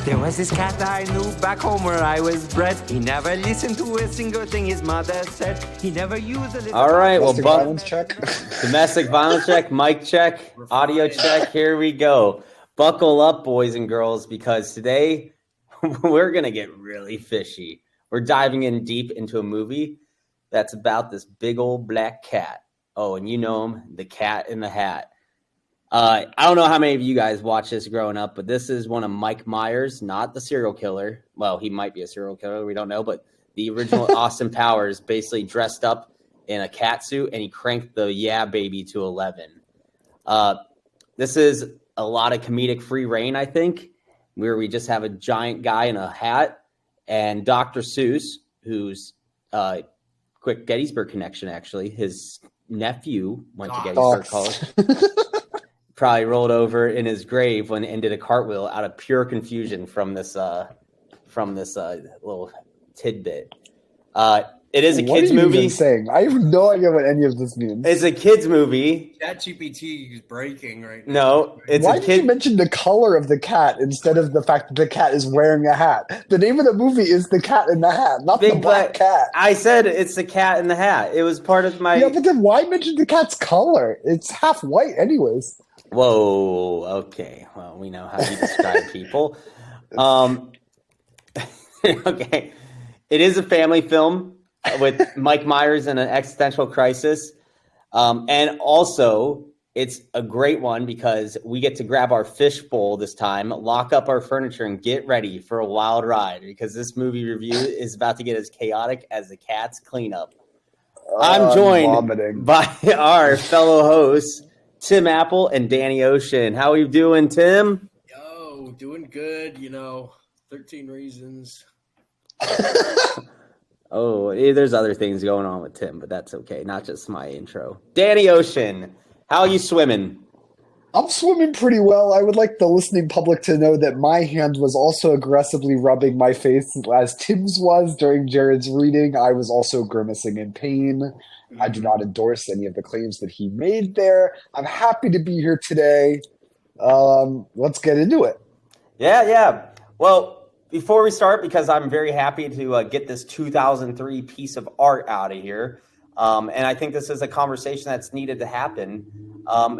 There was this cat I knew back home where I was bred. He never listened to a single thing his mother said. He never used a little... All right, well, domestic violence check. Domestic violence check, mic check, audio check. Here we go. Buckle up, boys and girls, because today we're going to get really fishy. We're diving in deep into a movie that's about this big old black cat. Oh, and you know him, the Cat in the Hat. I don't know how many of you guys watched this growing up, but this is one of Mike Myers, not the serial killer. Well, he might be a serial killer. We don't know, but the original Austin Powers basically dressed up in a cat suit and he cranked the Yeah Baby to 11. This is a lot of comedic free reign, I think, where we just have a giant guy in a hat and Dr. Seuss, who's quick Gettysburg connection, actually. His nephew went to Gettysburg College. Probably rolled over in his grave and did a cartwheel out of pure confusion from this little tidbit. It is a kids movie. What are you even saying? I have no idea what any of this means. It's a kids movie. ChatGPT is breaking right now. No, it's Why did you mention the color of the cat instead of the fact that the cat is wearing a hat? The name of the movie is The Cat in the Hat, not the black cat. I said it's the Cat in the Hat. It was part of my... Yeah, but then why mention the cat's color? It's half white anyways. Whoa, okay. Well, we know how you describe people. Okay. It is a family film with Mike Myers in an existential crisis. And also, it's a great one because we get to grab our fishbowl this time, lock up our furniture, and get ready for a wild ride because this movie review is about to get as chaotic as the cat's cleanup. I'm joined by our fellow hosts, Tim Apple and Danny Ocean. How are you doing, Tim? Yo, doing good. 13 Reasons. Oh, there's other things going on with Tim, but that's okay. Not just my intro. Danny Ocean, how are you swimming? I'm swimming pretty well. I would like the listening public to know that my hand was also aggressively rubbing my face as Tim's was during Jared's reading. I was also grimacing in pain. I do not endorse any of the claims that he made there. I'm happy to be here today. Let's get into it. Yeah. Well, before we start, because I'm very happy to get this 2003 piece of art out of here, and I think this is a conversation that's needed to happen,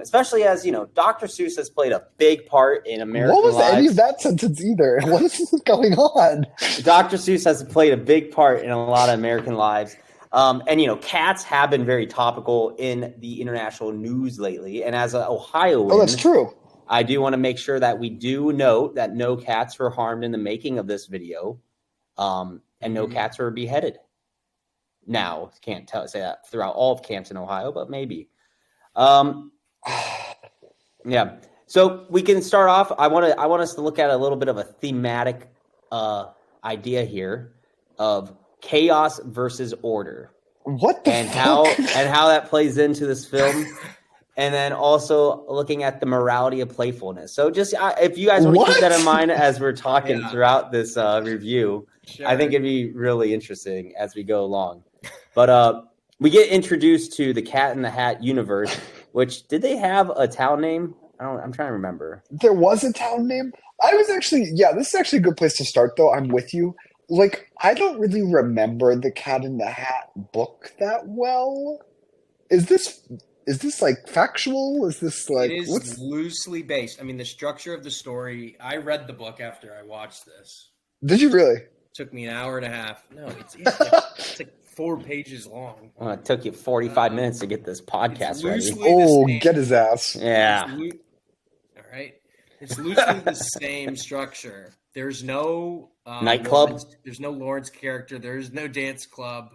especially as, Dr. Seuss has played a big part in American lives. What was any of that sentence either? What is going on? Dr. Seuss has played a big part in a lot of American lives. And cats have been very topical in the international news lately. And as an Ohioan, that's true. I do want to make sure that we do note that no cats were harmed in the making of this video, and no cats were beheaded. Now, can't say that throughout all of camps in Ohio, but maybe. Yeah. So we can start off. I want us to look at a little bit of a thematic idea here of chaos versus order. What the and fuck? how that plays into this film, and then also looking at the morality of playfulness. So just if you guys want to keep that in mind as we're talking throughout this review, sure. I think it'd be really interesting as we go along. But we get introduced to the Cat in the Hat universe, which did they have a town name? I'm trying to remember. There was a town name. This is actually a good place to start, though. I'm with you. I don't really remember the Cat in the Hat book that well. Is this factual? Is this It is loosely based. I mean, the structure of the story, I read the book after I watched this. Did you really? It took me an hour and a half. No, it's like 4 pages long. Well, it took you 45 minutes to get this podcast ready. Oh, get his ass. Yeah. All right. It's loosely the same structure. There's no nightclub. There's no Lawrence character. There's no dance club.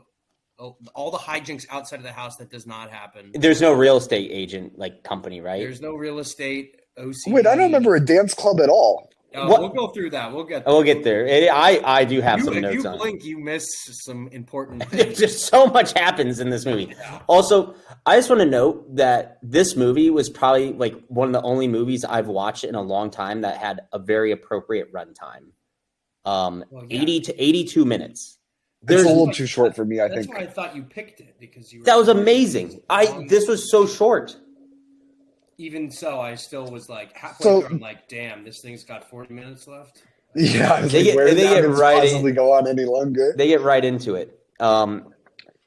All the hijinks outside of the house, that does not happen. There's no real estate agent company, right? There's no real estate OCD. Wait, I don't remember a dance club at all. We'll go through that. We'll get there. We'll get there. I do have some notes on it. If you blink, you miss some important things. Just so much happens in this movie. Yeah. Also, I just want to note that this movie was probably one of the only movies I've watched in a long time that had a very appropriate runtime. 80 to 82 minutes. It's a little too short for me, I think. That's why I thought you picked it, because you were... That was amazing. This was so short. Even so, I still was halfway through, I'm damn, this thing's got 40 minutes left. Yeah, I was They like, where get- did they that get right in- possibly go on any longer? They get right into it.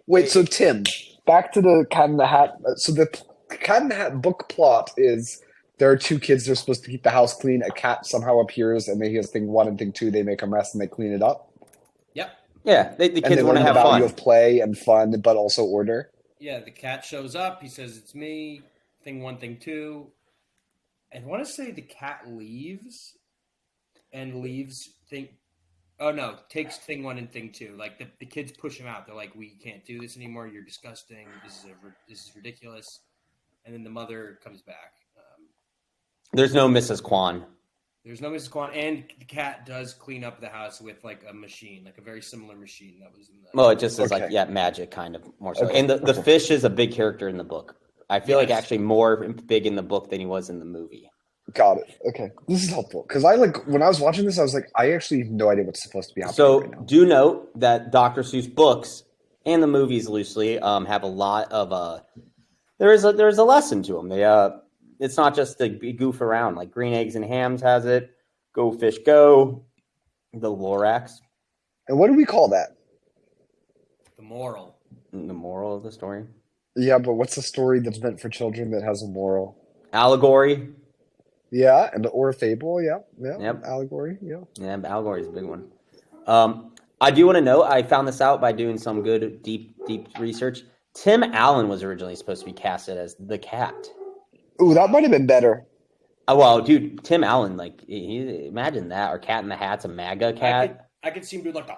Wait, so Tim, back to the Cat in the Hat. So the Cat in the Hat book plot is there are two kids. They're supposed to keep the house clean. A cat somehow appears, and they hear thing one and thing two. They make a mess and they clean it up. Yep. Yeah, the And kids they want learn to the have value fun. of play and fun, but also order. Yeah, the cat shows up. He says, "It's me." Thing one, thing two. I want to say the cat leaves thing. Oh no, takes thing one and thing two. Like the kids push him out. They're like, "We can't do this anymore. You're disgusting. This is ridiculous." And then the mother comes back. There's no Mrs. Kwan. There's no Mrs. Kwan, and the cat does clean up the house with like a machine, like a very similar machine that was in the. Well, it just is Okay. magic kind of more so. Okay. And the fish is a big character in the book. I feel like Yes. actually more big in the book than he was in the movie. Got it. Okay, this is helpful because when I was watching this, I was like, I actually have no idea what's supposed to be happening So right now. do note that Dr. Seuss books and the movies loosely have a lot of there's a lesson to them. It's not just to goof around. Like Green Eggs and Hams has it. Go Fish Go. The Lorax. And what do we call that? The moral. The moral of the story. Yeah, but what's a story that's meant for children that has a moral? Allegory. Yeah, or a fable. Yeah, Yep. allegory. Yeah. Yeah, allegory is a big one. I do want to know, I found this out by doing some good, deep research. Tim Allen was originally supposed to be casted as the cat. Ooh, that might have been better. Oh, well, dude, Tim Allen, like, imagine that, or Cat in the Hat's a MAGA cat. I could see him doing like the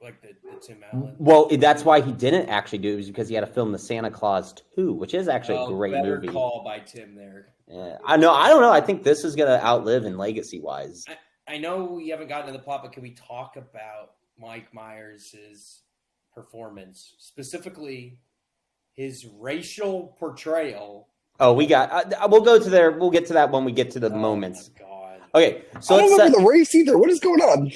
like the Tim Allen. Well, that's why he didn't actually do it, was because he had to film the Santa Claus 2, which is actually a great better movie. call by Tim there. Yeah, I don't know. I think this is going to outlive in legacy-wise. I know we haven't gotten to the plot, but can we talk about Mike Myers' performance, specifically his racial portrayal? Oh, we'll go to there. We'll get to that when we get to the moments. My God. Okay, so I don't let's remember the race either. What is going on? the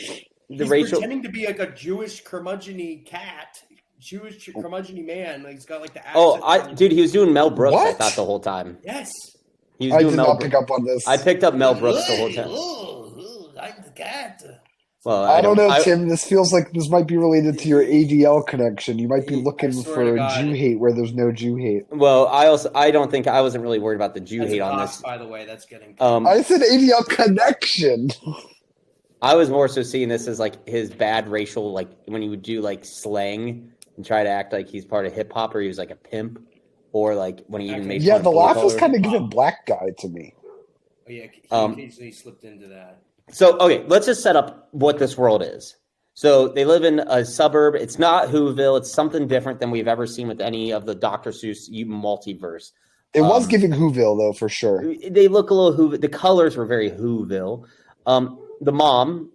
He's racial. pretending to be like a Jewish curmudgeon-y cat, Jewish curmudgeon-y man. Like he's got like the Oh, accent. dude, he was doing Mel Brooks. I What? thought the whole time. Yes. He was I doing did Mel not Brooks. pick up on this. I picked up Mel Brooks the whole time. I'm the cat. Well, I don't know, Tim. This feels like this might be related to your ADL connection. You might be looking swear for to God. Jew hate where there's no Jew hate. Well, I don't think I wasn't really worried about the Jew That's hate a on box, this. by the way. That's getting. I said ADL connection. I was more so seeing this as like his bad racial, like when he would do like slang and try to act like he's part of hip hop, or he was like a pimp, or like when he even made Yeah, fun the of laugh blue was collar. kind of giving black guy to me. Oh, yeah, he occasionally slipped into that. So, okay, let's just set up what this world is. So they live in a suburb. It's not Whoville. It's something different than we've ever seen with any of the Dr. Seuss multiverse. It was giving Whoville though, for sure. They look a little Whoville. The colors were very Whoville. The mom,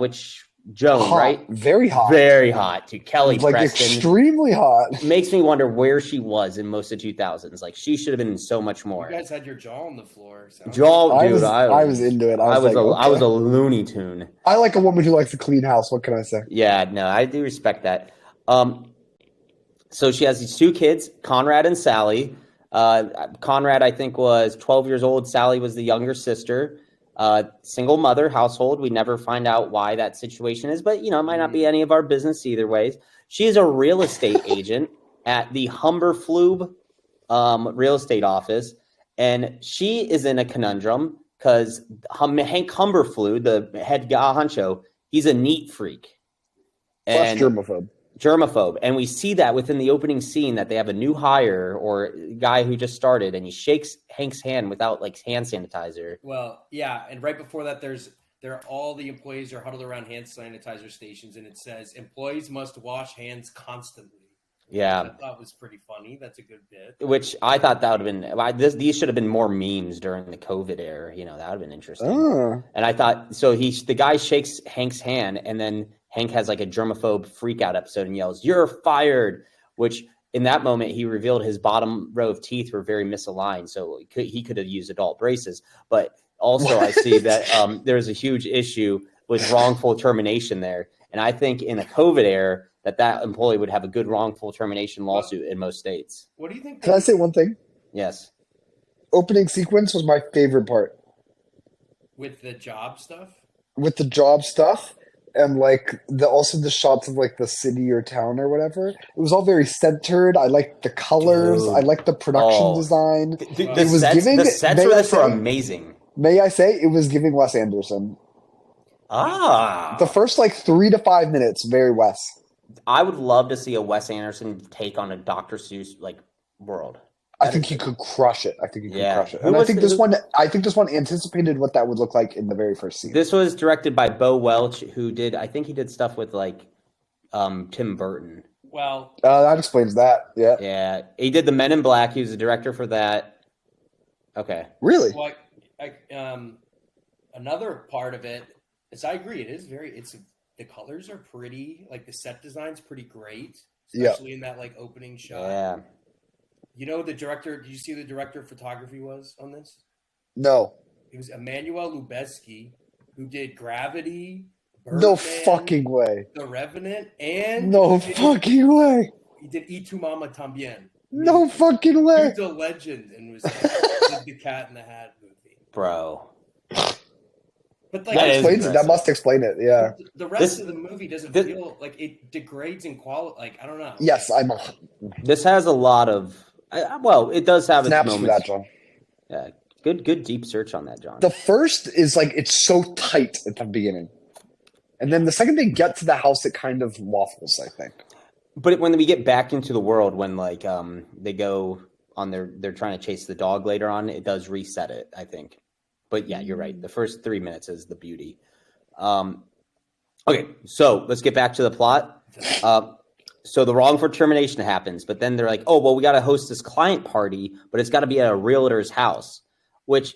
which Joan, Hot, right? very hot, Very hot. To Kelly like Preston. extremely hot. Makes me wonder where she was in most of the 2000s. Like, she should have been in so much more. You guys had your jaw on the floor. So. Jaw, dude, I was into it. I was a Looney Tune. I like a woman who likes a clean house. What can I say? Yeah, no, I do respect that. So she has these two kids, Conrad and Sally. Conrad, I think, was 12 years old. Sally was the younger sister. Single mother household. We never find out why that situation is, but, it might not be any of our business either ways. She is a real estate agent at the Humberflube real estate office, and she is in a conundrum because Hank Humberflube, the head honcho, he's a neat freak. Plus germaphobe. And we see that within the opening scene that they have a new hire or guy who just started, and he shakes Hank's hand without like hand sanitizer. Well, yeah, and right before that, all the employees are huddled around hand sanitizer stations, and it says employees must wash hands constantly. Yeah, I thought was pretty funny. That's a good bit. Which I thought that would have been these should have been more memes during the COVID era. That would have been interesting. And I thought so. The guy shakes Hank's hand, and then Hank has like a germaphobe freak out episode and yells, "You're fired!" Which in that moment he revealed his bottom row of teeth were very misaligned, so he could have used adult braces. But also, I see that there's a huge issue with wrongful termination there, and I think in a COVID era that employee would have a good wrongful termination lawsuit in most states. What do you think? Can I say one thing? Yes. Opening sequence was my favorite part. With the job stuff? with the job stuff and like the shots of like the city or town or whatever. It was all very centered. I liked the colors. Dude. I liked the production design. The It was giving. the sets May for I this were say? amazing. May I say it was giving Wes Anderson. Ah, The first like 3 to 5 minutes, very Wes. I would love to see a Wes Anderson take on a Dr. Seuss like world. I think he could crush it. I think he could crush it. Who And I was think the- this one. I think this one anticipated what that would look like in the very first scene. This was directed by Bo Welch, who did, I think he did stuff with like Tim Burton. Well, That explains that. Yeah. Yeah, he did the Men in Black. He was the director for that. Okay. Really? well, another part of it is I agree. It is the colors are pretty. Like the set design's pretty great, especially in that like opening shot. Yeah. You know the director. Did you see who the director of photography was on this? No. It was Emmanuel Lubezki, who did Gravity. No Birdman, fucking way. The Revenant, and No fucking way. he did Y Tu Mama Tambien. No fucking way. Dude's a legend and was did the Cat in the Hat movie. Bro. But That like is explains it. That impressive. must explain it. Yeah. the rest of the movie doesn't feel like it degrades in quality. Like I don't know. Yes, I'm. This has a lot of, well, it does have its Snaps for moments. that, John. Yeah. Good deep search on that, John. The first is like it's so tight at the beginning, and then the second they get to the house, it kind of waffles. I think. But when we get back into the world, when like they go on they're trying to chase the dog later on, it does reset it, I think. But yeah, you're right. The first 3 minutes is the beauty. Okay, so let's get back to the plot. So the wrongful termination happens, but then they're like, oh, well, we got to host this client party, but it's got to be at a realtor's house, which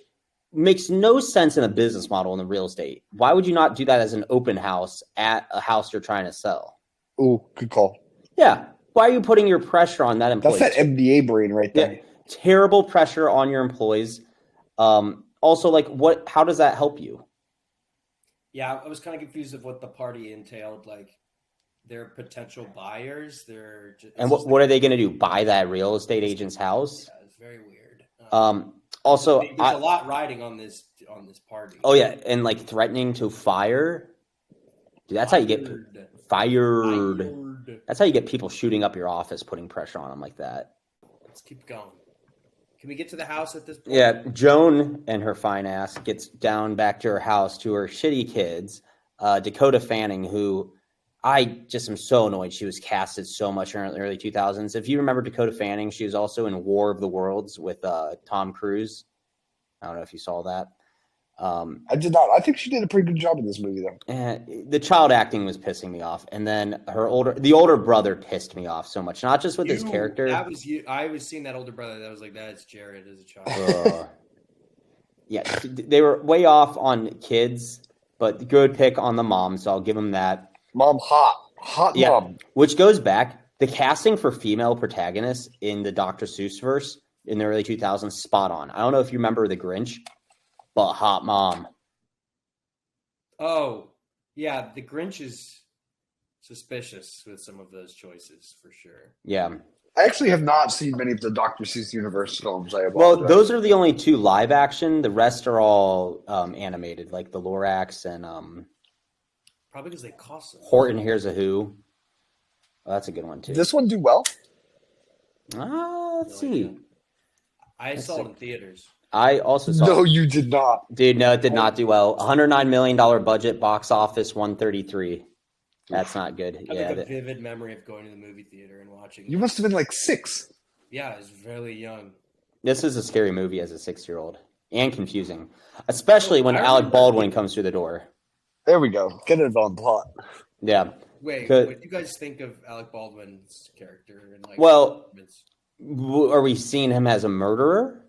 makes no sense in a business model in the real estate. Why would you not do that as an open house at a house you're trying to sell? Ooh, good call. Yeah. Why are you putting your pressure on that employee? That's that MBA brain right there. Yeah, terrible pressure on your employees. Also, like, how does that help you? Yeah, I was kind of confused of what the party entailed. Like, they're potential buyers. And what are they going to do? Buy that real estate agent's house? Yeah, it's very weird. Also, there's a lot riding on this party. Oh yeah, and like threatening to fire. Dude, that's how you get fired. That's how you get people shooting up your office, putting pressure on them like that. Let's keep going. Can we get to the house at this point? Yeah, Joan and her fine ass gets down back to her house to her shitty kids. Dakota Fanning, who I just am so annoyed she was casted so much in the early 2000s. If you remember Dakota Fanning, she was also in War of the Worlds with Tom Cruise. I don't know if you saw that. I did not. I think she did a pretty good job in this movie, though. And the child acting was pissing me off, and then the older brother pissed me off so much. Not just with his character. That was you. I was seeing that older brother. That was like, that's Jared as a child. Yeah, they were way off on kids, but good pick on the mom. So I'll give them that. Mom, hot Yeah, mom. which goes back the casting for female protagonists in the Dr. Seuss verse in the early 2000s, spot on. I don't know if you remember The Grinch. But hot mom. Oh, yeah. The Grinch is suspicious with some of those choices for sure. Yeah. I actually have not seen many of the Dr. Seuss universe films. Well, those are the only 2 live action. The rest are all animated, like the Lorax and probably because they cost them. Horton Hears a Who. Oh, that's a good one too. Did this one do well? Let's see. I saw it in theaters. I also saw. No, you did not. Dude, no, it did not do well. $109 million budget, box office 133. That's not good. I Yeah. have a vivid memory of going to the movie theater and watching. You must have been like 6. Yeah, I was fairly young. This is a scary movie as a 6-year-old and confusing, especially when Alec Baldwin comes through the door. There we go. Get it on plot. Yeah. Wait, Good. what do you guys think of Alec Baldwin's character? And like, Well, are we seeing him as a murderer?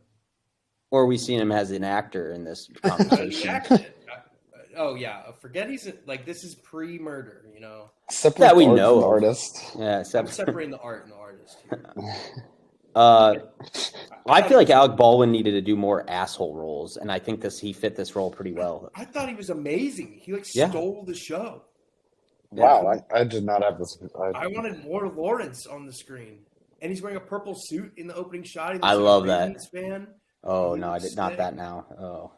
Or are we seeing him as an actor in this conversation? Oh yeah, forget he's like this is pre-murder, you know. Separate That we art know from of. artist. Yeah, I'm separating the art and the artist here. I feel like Alec Baldwin needed to do more asshole roles, and I think he fit this role pretty well. I thought he was amazing. He Yeah. stole the show. Wow, I did not have this. I wanted more Lawrence on the screen, and he's wearing a purple suit in the opening shot. I love that. Fan. Oh no, I did not that now. Oh,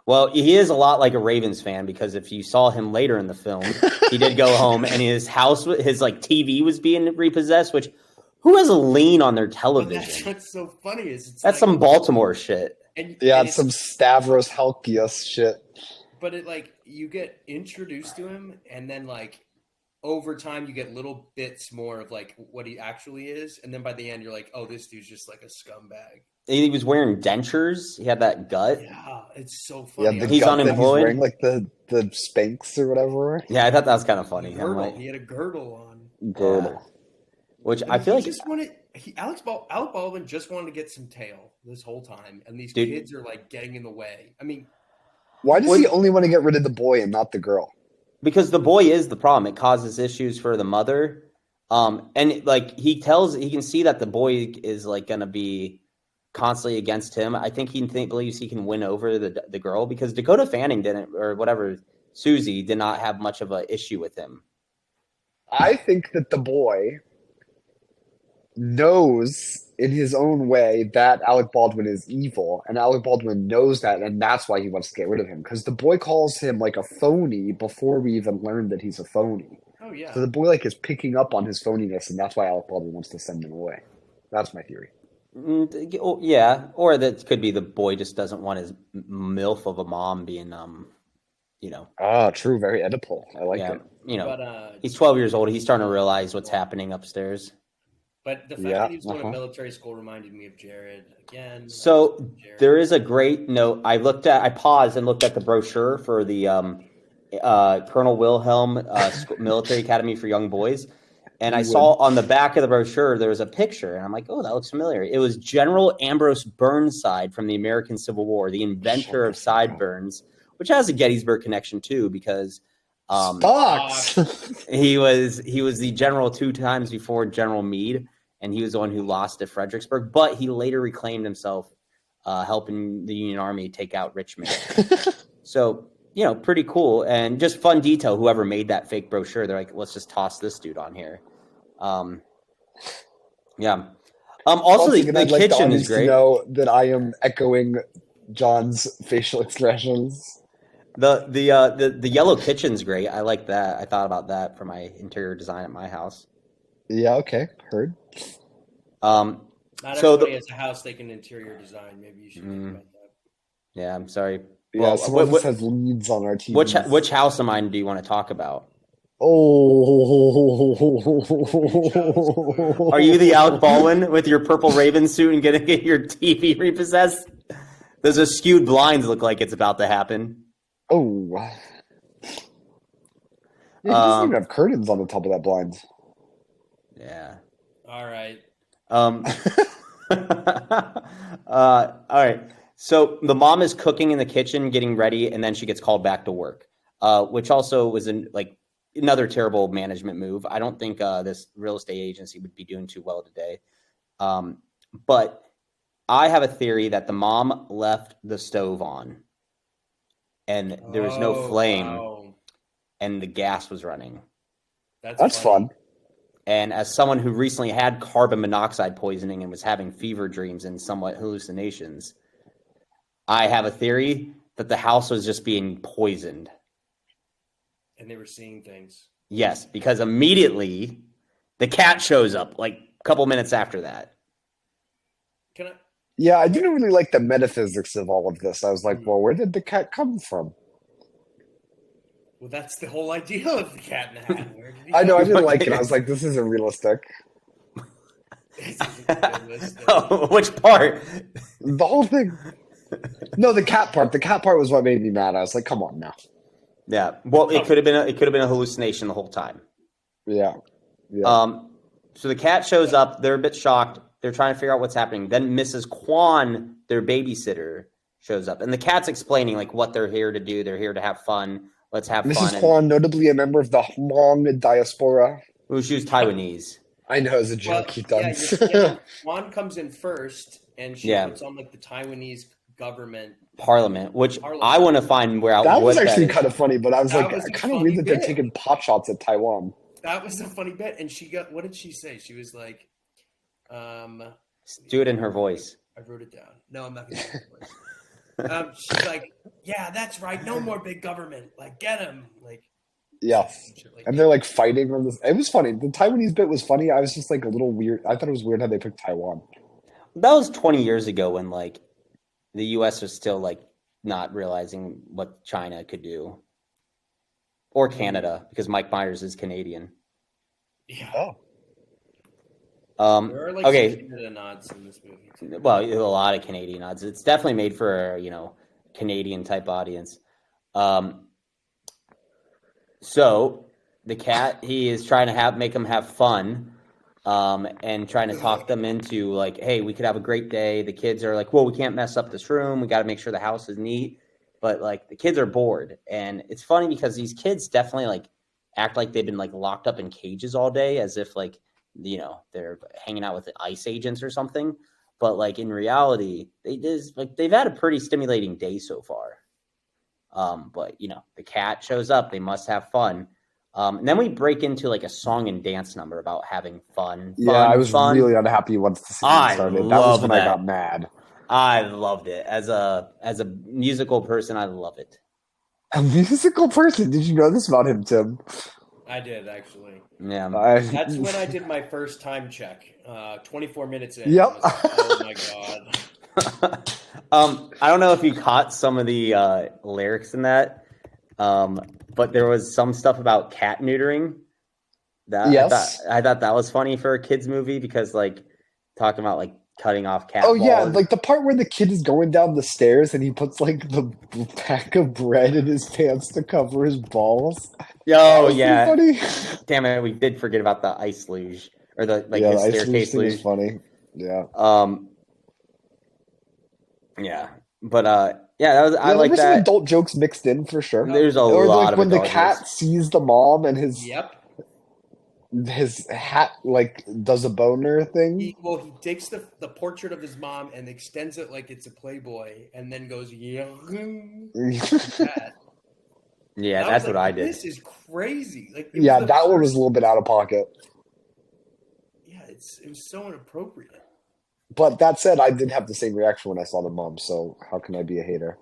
Well, he is a lot like a Ravens fan because if you saw him later in the film, he did go home and his house, his like TV was being repossessed. Which, who has a lien on their television? That's what's so funny is That's some Baltimore shit. And it's some Stavros Halkias shit. But it like you get introduced to him, and then like over time you get little bits more of like what he actually is, and then by the end you're like, oh, this dude's just like a scumbag. He was wearing dentures. He had that gut. Yeah, it's so funny. Yeah, he's unemployed. He's wearing like the Spanx or whatever. Yeah, I thought that was kind of funny. He had a girdle on. Girdle. Yeah. Which I feel like Alec Baldwin just wanted to get some tail this whole time, and these kids are like getting in the way. I mean, why does he only want to get rid of the boy and not the girl? Because the boy is the problem. It causes issues for the mother. And like he can see that the boy is like going to be constantly against him. I think believes he can win over the girl because Dakota Fanning Susie did not have much of an issue with him. I think that the boy knows in his own way that Alec Baldwin is evil, and Alec Baldwin knows that, and that's why he wants to get rid of him, because the boy calls him like a phony before we even learn that he's a phony. Oh yeah. So the boy like is picking up on his phoniness, and that's why Alec Baldwin wants to send him away. That's my theory. Yeah, or that could be the boy just doesn't want his MILF of a mom being True, very Oedipal. I like it. But, he's 12 years old. He's starting to realize what's happening upstairs. But the fact that he was going to military school reminded me of Jared again. So there is a great note. I paused and looked at the brochure for the Colonel Wilhelm Military Academy for Young Boys. And I saw on the back of the brochure, there was a picture. And I'm like, oh, that looks familiar. It was General Ambrose Burnside from the American Civil War, the inventor of sideburns, which has a Gettysburg connection, too, because he was the general 2 times before General Meade. And he was the one who lost to Fredericksburg. But he later reclaimed himself helping the Union Army take out Richmond. So, pretty cool. And just fun detail. Whoever made that fake brochure, they're like, let's just toss this dude on here. Yeah. Also, the kitchen is great. To know that I am echoing John's facial expressions. The yellow kitchen's great. I like that. I thought about that for my interior design at my house. Yeah. Okay. Heard. Not everybody has a house they can interior design. Maybe you should think about that. Yeah, I'm sorry. Yeah, well, someone just has leads on our TV. Which house of mine do you want to talk about? Oh, are you the Alec Baldwin with your purple Raven suit and gonna get your TV repossessed? Those skewed blinds look like it's about to happen. Oh, yeah, he doesn't even have curtains on the top of that blind. Yeah. All right. All right. So the mom is cooking in the kitchen, getting ready, and then she gets called back to work, which also was another terrible management move. I don't think this real estate agency would be doing too well today. But I have a theory that the mom left the stove on, and there was no flame, and the gas was running. That's fun. And as someone who recently had carbon monoxide poisoning and was having fever dreams and somewhat hallucinations, I have a theory that the house was just being poisoned. And they were seeing things. Yes, because immediately the cat shows up like a couple minutes after that. Yeah, I didn't really like the metaphysics of all of this. I was like, well, where did the cat come from? Well, that's the whole idea of the cat in the hat. I know, I didn't like it. I was like, this isn't realistic. Which part? The whole thing. No, the cat part. The cat part was what made me mad. I was like, come on now. Yeah. Well, it could have been a hallucination the whole time. Yeah. So the cat shows up. They're a bit shocked. They're trying to figure out what's happening. Then Mrs. Kwan, their babysitter, shows up, and the cat's explaining like what they're here to do. They're here to have fun. Let's have fun. Mrs. Kwan, notably a member of the Hmong diaspora. Ooh, she was Taiwanese. I know, it's a joke he does. Kwan comes in first, and she puts on like the Taiwanese government parliament, which I want to find where that was actually kind of funny. But I was like, kind of weird that they're taking pot shots at Taiwan. That was a funny bit, and she got. What did she say? She was like, "Do it in her voice." I wrote it down. No, I'm not going to do her voice. She's like, yeah, that's right. No more big government. Like, get him. Like, Yeah. shit like And that. they're like fighting on this. It was funny. The Taiwanese bit was funny. I was just like a little weird. I thought it was weird how they picked Taiwan. That was 20 years ago when like the U.S. was still like not realizing what China could do, or Canada, because Mike Myers is Canadian. Yeah. There are like Okay. some Canada nods in this movie too. Well, a lot of Canadian nods. It's definitely made for Canadian type audience. So the cat, he is trying to make them have fun, and trying to talk them into like, hey, we could have a great day. The kids are like, well, we can't mess up this room. We got to make sure the house is neat. But like the kids are bored, and it's funny because these kids definitely like act like they've been like locked up in cages all day, as if like they're hanging out with the ICE agents or something. But like in reality, they've had a pretty stimulating day so far. But the cat shows up, they must have fun. And then we break into like a song and dance number about having fun. I was fun. really unhappy once the scene started. That was when I got mad. I loved it. As a musical person, I love it. A musical person? Did you know this about him, Tim? I did, actually. Yeah. That's when I did my first time check. 24 minutes in. Yep. I was like, oh my God. I don't know if you caught some of the lyrics in that, but there was some stuff about cat neutering. Yes. I thought that was funny for a kids movie because like talking about like cutting off cat. Oh yeah, balls. like the part where the kid is going down the stairs and he puts like the pack of bread in his pants to cover his balls. Oh yeah. Funny. Damn it, we did forget about the ice luge or the the staircase thing luge. is funny. Yeah. Yeah, but that was I like there were that. some adult jokes mixed in for sure. There's a or lot like of when the adult cat jokes. sees the mom and his hat like does a boner thing. He takes the portrait of his mom and extends it like it's a Playboy, and then goes Yeah, that's what I did. This is crazy. Like, that one was a little bit out of pocket. Yeah, it was so inappropriate. But that said, I did have the same reaction when I saw the mom. So how can I be a hater?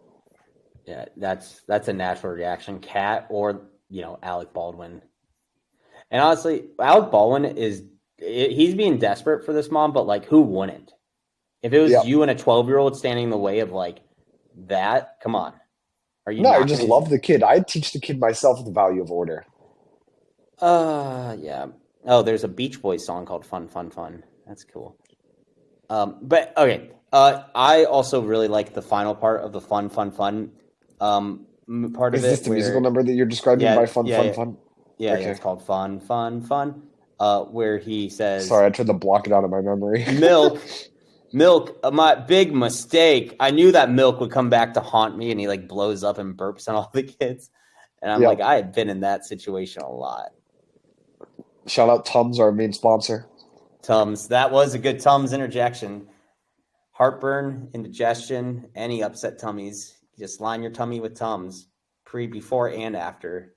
Yeah, that's a natural reaction. Cat or Alec Baldwin. And honestly, Alec Baldwin he's being desperate for this mom, but like who wouldn't? If it was you and a 12-year-old standing in the way of like that, come on. Are you? No, I just love the kid. I'd teach the kid myself the value of order. Yeah. Oh, there's a Beach Boys song called Fun, Fun, Fun. That's cool. But okay. I also really like the final part of the fun, fun, fun part of it. Is this the musical number that you're describing by fun, fun, fun? Yeah, it's called Fun, Fun, Fun. Where he says, sorry, I tried to block it out of my memory. Milk, my big mistake. I knew that milk would come back to haunt me, and he like blows up and burps on all the kids. And I'm like, I have been in that situation a lot. Shout out Tums, our main sponsor. Tums, that was a good Tums interjection. Heartburn, indigestion, any upset tummies. Just line your tummy with Tums, before, and after.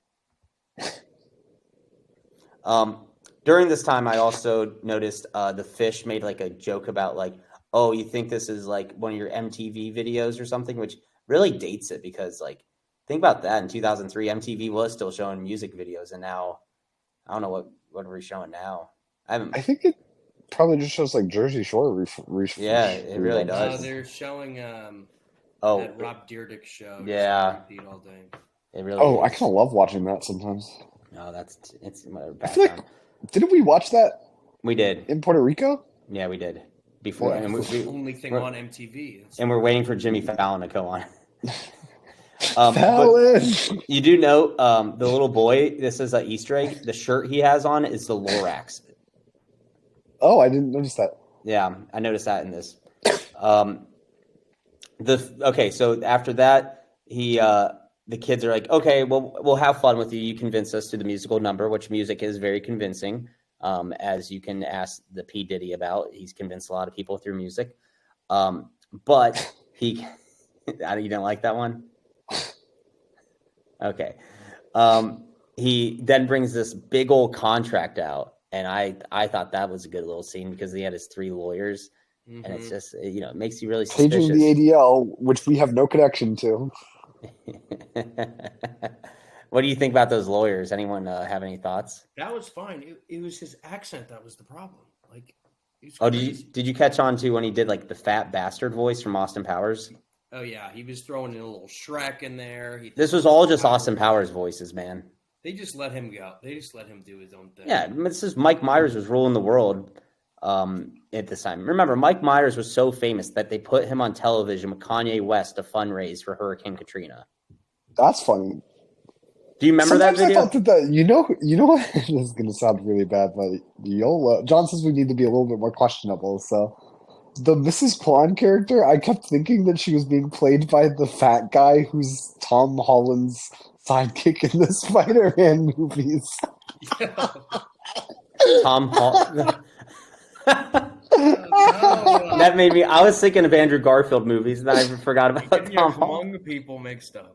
During this time, I also noticed the Fish made like a joke about like, oh, you think this is like one of your MTV videos or something, which really dates it because like, think about that. In 2003, MTV was still showing music videos, and now I don't know what are we showing now. I think it probably just shows like Jersey Shore. Yeah, it really does. They're showing that Rob Dyrdek show. Yeah, all day. It really. Oh, I kind of love watching that sometimes. No, it's my I feel like, didn't we watch that? We did in Puerto Rico. Yeah, we did before, and it's the only thing on MTV. And we're waiting for Jimmy Fallon to go on. Fallon. You do know the little boy. This is an Easter egg. The shirt he has on is the Lorax. Oh, I didn't notice that. Yeah, I noticed that in this. So after that, the kids are like, okay, well, we'll have fun with you. You convince us to the musical number, which music is very convincing, as you can ask the P. Diddy about. He's convinced a lot of people through music. But you didn't like that one? Okay. He then brings this big old contract out, and I thought that was a good little scene because he had his 3 lawyers, and it's just it makes you really Paging suspicious. the ADL, which we have no connection to. What do you think about those lawyers? Anyone have any thoughts? That was fine. It was his accent that was the problem. Like, did you catch on to when he did like the fat bastard voice from Austin Powers? Oh yeah, he was throwing in a little Shrek in there. This was all just Austin Powers voices, man. They just let him go. They just let him do his own thing. Yeah, this is Mike Myers was ruling the world at this time. Remember, Mike Myers was so famous that they put him on television with Kanye West to fundraise for Hurricane Katrina. That's funny. Do you remember Sometimes that video? I thought that you know what? This is going to sound really bad, but John says we need to be a little bit more questionable. So the Mrs. Kwan character, I kept thinking that she was being played by the fat guy who's Tom Holland's sidekick in the Spider-Man movies. Tom Holland. That made me. I was thinking of Andrew Garfield movies, and I forgot about Tom Holland. Among people mixed up.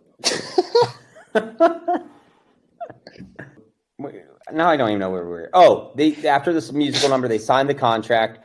Now I don't even know where we were. Oh, after this musical number, they signed the contract,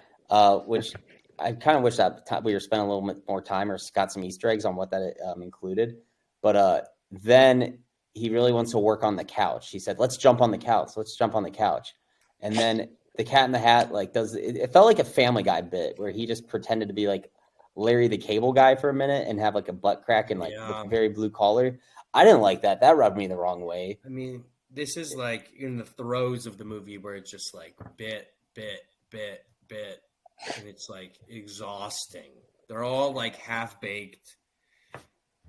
which I kind of wish that we were spending a little bit more time or got some Easter eggs on what that included. But then he really wants to work on the couch. He said, "Let's jump on the couch. Let's jump on the couch." And then the Cat in the Hat it felt like a Family Guy bit where he just pretended to be like Larry the Cable Guy for a minute and have like a butt crack and look very blue collar. I didn't like that. That rubbed me the wrong way. I mean, this is like in the throes of the movie where it's just like bit, and it's like exhausting. They're all like half baked.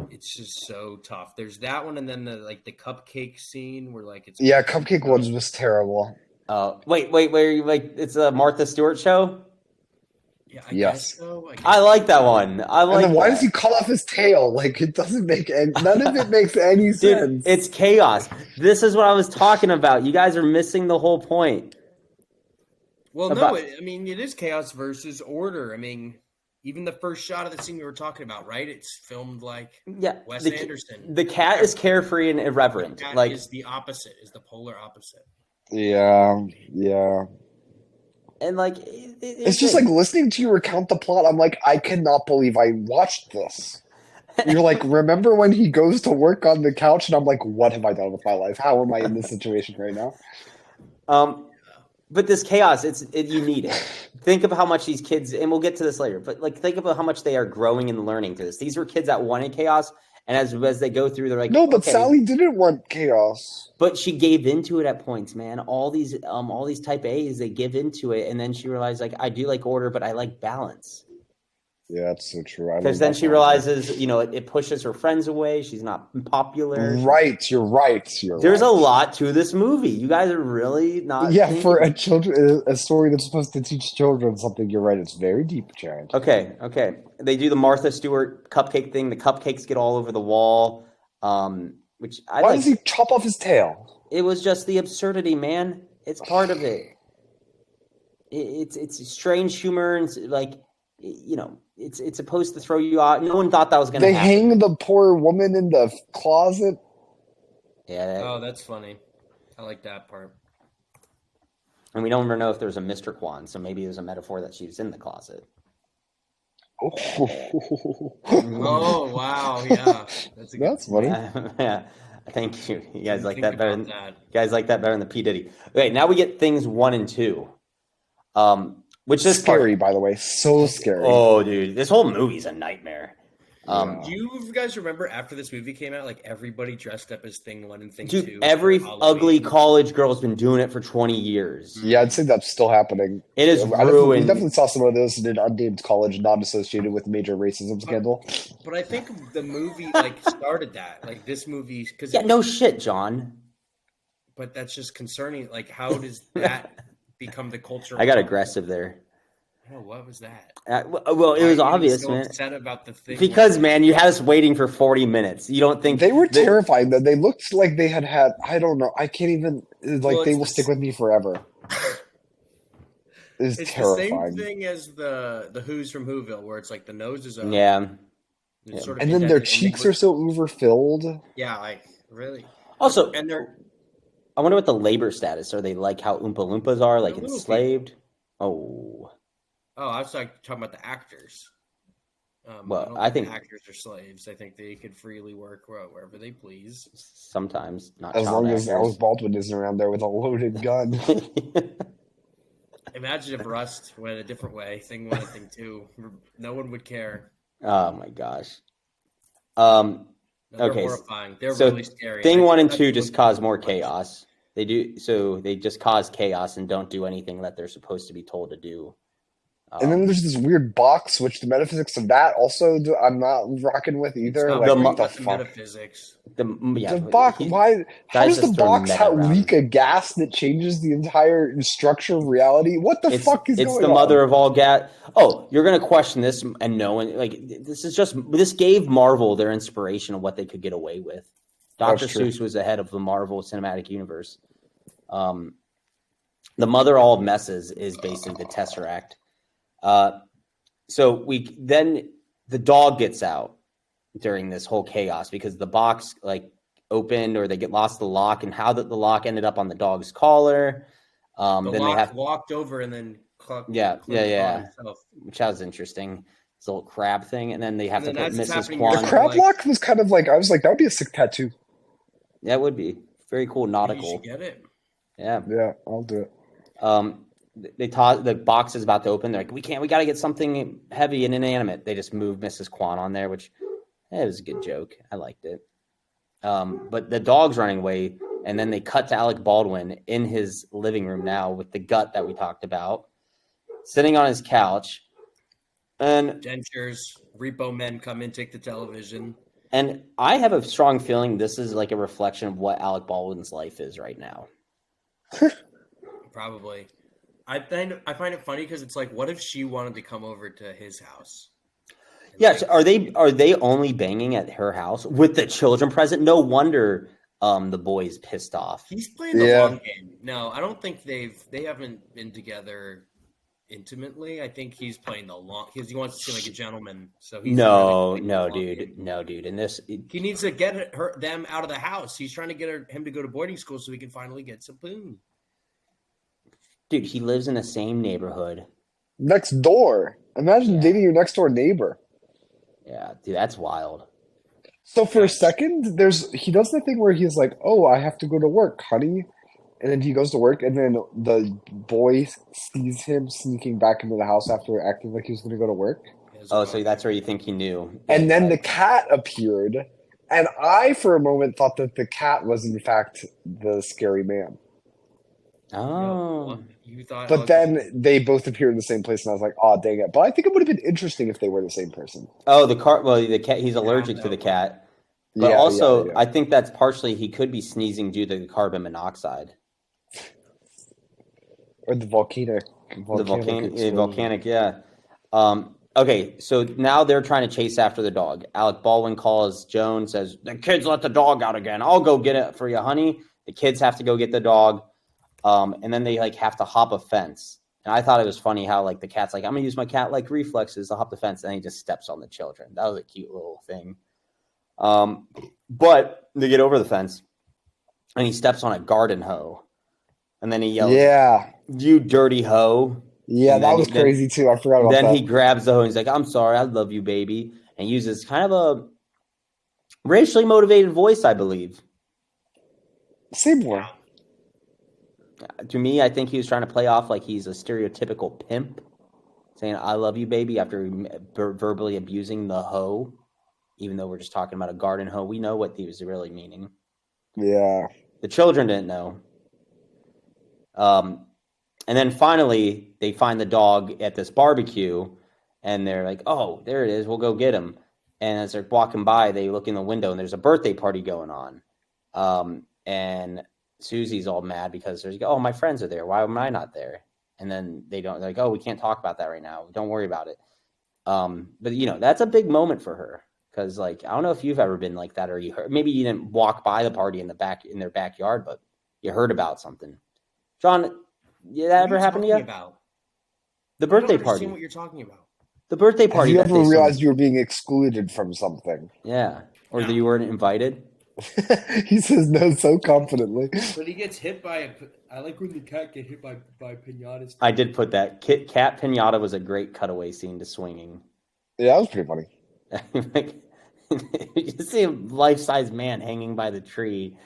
It's just so tough. There's that one, and then the cupcake scene where like it's Cupcake ones was terrible. Wait, where you like it's a Martha Stewart show? Yeah, I Yes. guess so. I like that one. And then why does he cut off his tail? Like it doesn't make none of it makes any sense. It's chaos. This is what I was talking about. You guys are missing the whole point. Well, no, it is chaos versus order. I mean, even the first shot of the scene we were talking about, right? It's filmed like Wes Anderson. The cat is carefree and irreverent. The cat like is the opposite, is the polar opposite. Yeah. And like It's just like listening to you recount the plot. I'm like, I cannot believe I watched this. You're like, remember when he goes to work on the couch? And I'm like, what have I done with my life? How am I in this situation right now? But this chaos, you need it. Think of how much these kids, and we'll get to this later, but like think about how much they are growing and learning through this. These were kids that wanted chaos, and as they go through, they're like, no, but okay. Sally didn't want chaos. But she gave into it at points, man. All these type A's, they give into it, and then she realized, like, I do like order, but I like balance. Yeah, that's so true. Because then she realizes, it pushes her friends away. She's not popular. Right, you're right. There's a lot to this movie. You guys are really not. Yeah, for a story that's supposed to teach children something. You're right. It's very deep, Jared. Okay. They do the Martha Stewart cupcake thing. The cupcakes get all over the wall. Which Why does he chop off his tail? It was just the absurdity, man. It's part of it. It's strange humor and like, it's supposed to throw you out. No one thought that was going to happen. They hang the poor woman in the closet. Yeah. That's funny. I like that part. And we don't ever know if there's a Mr. Kwan, so maybe it was a metaphor that she was in the closet. Oh, wow. Yeah. That's funny. Yeah. Thank you. You guys like that better than the P. Diddy. Okay, now we get things 1 and 2. Which is scary, by the way. So scary. Oh, dude. This whole movie's a nightmare. Do you guys remember after this movie came out, like everybody dressed up as Thing 1 and Thing 2? Dude, every ugly college girl's been doing it for 20 years. Yeah, I'd say that's still happening. It is ruined. We definitely saw some of this in an unnamed college not associated with major racism scandal. But I think the movie started that. Like this movie, because no shit, John. But that's just concerning. Like, how does that become the culture? I got aggressive there. Oh, what was that? Well, it was obvious, so man. Upset about the thing because, man, you had us waiting for 40 minutes. You don't think they were terrifying? They looked like they had. I don't know. I can't even. They will stick with me forever. It's terrifying. The same thing as the Who's from Whoville, where it's like the nose is open. Yeah. Sort of and then their cheeks are so overfilled. Yeah, like really. Also, and they're. I wonder what the labor status are. They like how Oompa Loompas are, like enslaved. Oh. Oh, I was talking about the actors. Well, I I don't think actors are slaves. I think they could freely work wherever they please. sometimes not As child long as Alec actors. Baldwin isn't around there with a loaded gun. Imagine if Rust went a different way. Thing 1 and Thing 2. No one would care. Oh my gosh. No, they're Okay, horrifying. They're so really scary. Thing 1 and That's 2 just cause more much. chaos. They just cause chaos and don't do anything that they're supposed to be told to do. And then there's this weird box, which the metaphysics of that also I'm not rocking with either. Stop Like, worrying what the about the fuck? metaphysics. The box, why? How guys does the just throw box meta around. leak a gas that changes the entire structure of reality? What the fuck is going on? It's the mother of all gas. Oh, you're gonna question this and no one this gave Marvel their inspiration of what they could get away with. Dr. Seuss was the head of the Marvel Cinematic Universe. The mother of all messes is basically the Tesseract. So then the dog gets out during this whole chaos because the box opened or they get lost the lock, and how the lock ended up on the dog's collar. The then lock they walked over and then which was interesting. It's a little crab thing, and then they have to put Mrs. The Kwan. crab lock was kind of I was like, that would be a sick tattoo. That would be very cool, nautical. You should get it. Yeah, I'll do it. The box is about to open. They're like, we got to get something heavy and inanimate. They just moved Mrs. Kwan on there, which it was a good joke. I liked it. But the dog's running away, and then they cut to Alec Baldwin in his living room now with the gut that we talked about, sitting on his couch. And dentures, repo men come in, take the television. And I have a strong feeling this is like a reflection of what Alec Baldwin's life is right now. Probably. I find it funny because it's like, what if she wanted to come over to his house? Yes, are they only banging at her house with the children present? No wonder the boy's pissed off. He's playing the long game. No, I don't think they haven't been together intimately. I think he's playing the long because he wants to seem like a gentleman. So he's no, dude. And this he needs to get them out of the house. He's trying to get him to go to boarding school so he can finally get some boon. Dude, he lives in the same neighborhood. Next door. Imagine dating your next door neighbor. Yeah, dude, that's wild. So for a second, he does the thing where he's like, "Oh, I have to go to work, honey," and then he goes to work, and then the boy sees him sneaking back into the house after acting like he was going to go to work. Oh, so that's where you think he knew. And then the cat appeared, and I, for a moment, thought that the cat was in fact the scary man. Oh. You thought, but then they both appeared in the same place, and I was like, "Oh, dang it!" But I think it would have been interesting if they were the same person. Oh, the cat. He's allergic to the cat. But I think that's partially he could be sneezing due to the carbon monoxide or the volcanic. Yeah. Okay, so now they're trying to chase after the dog. Alec Baldwin calls Joan, says, "The kids let the dog out again. I'll go get it for you, honey." The kids have to go get the dog. And then they have to hop a fence. And I thought it was funny how the cat's like, "I'm gonna use my cat-like reflexes to hop the fence," and then he just steps on the children. That was a cute little thing. But they get over the fence, and he steps on a garden hoe, and then he yells, "Yeah, you dirty hoe!" Yeah, that was crazy too. I forgot about that. Then he grabs the hoe and he's like, "I'm sorry, I love you, baby," and uses kind of a racially motivated voice, I believe. Seymour. To me, I think he was trying to play off like he's a stereotypical pimp, saying "I love you, baby" after verbally abusing the hoe. Even though we're just talking about a garden hoe, we know what he was really meaning. Yeah. The children didn't know. And then finally, they find the dog at this barbecue, and they're like, "Oh, there it is. We'll go get him." And as they're walking by, they look in the window, and there's a birthday party going on. And Susie's all mad because there's, "Oh, my friends are there. Why am I not there?" And then they're like, "Oh, we can't talk about that right now. Don't worry about it." But that's a big moment for her because, I don't know if you've ever been like that, or you heard. Maybe you didn't walk by the party in their backyard, but you heard about something. John, did that ever happen to you? The birthday party. I don't understand what you're talking about. The birthday party. Have you ever realized you were being excluded from something? Yeah, or that you weren't invited. He says no so confidently. But he gets hit by I like when the cat get hit by pinatas. I did put that. Cat Pinata was a great cutaway scene to swinging. Yeah, that was pretty funny. Like, you see a life-size man hanging by the tree.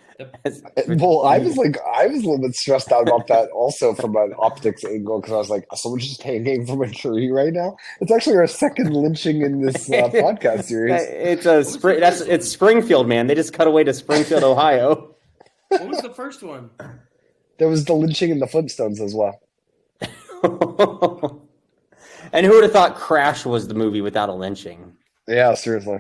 Well, I was a little bit stressed out about that also from an optics angle because I was like, someone's just hanging from a tree right now. It's actually our second lynching in this podcast series. It's Springfield, man. They just cut away to Springfield, Ohio. What was the first one? There was the lynching in the Flintstones as well. And who would have thought Crash was the movie without a lynching? Yeah, seriously.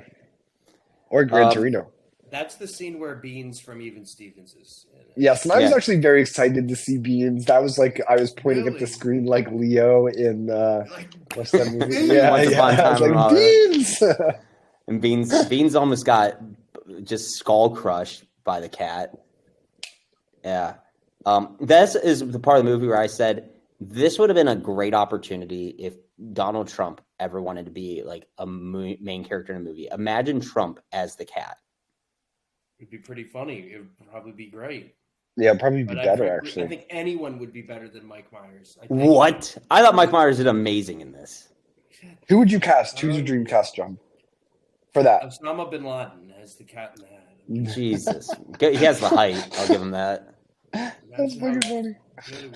Or Gran Torino. That's the scene where Beans from Even Stevens is in it. Yes, and I was actually very excited to see Beans. That was like I was pointing at the Really? screen like Leo in what's that movie? Yeah, Once Upon a I was Time in like Hollywood. Beans. And Beans almost got just skull crushed by the cat. Yeah. This is the part of the movie where I said this would have been a great opportunity if Donald Trump ever wanted to be like a main character in a movie. Imagine Trump as the cat. It'd be pretty funny. It would probably be great. Yeah, probably be But better I actually. think anyone would be better than Mike Myers. What? I thought Mike Myers did amazing in this. Who would you cast? Who's your dream cast, John? For that. Osama bin Laden as the cat in the hat. Jesus. He has the height. I'll give him that. That's fucking funny. Really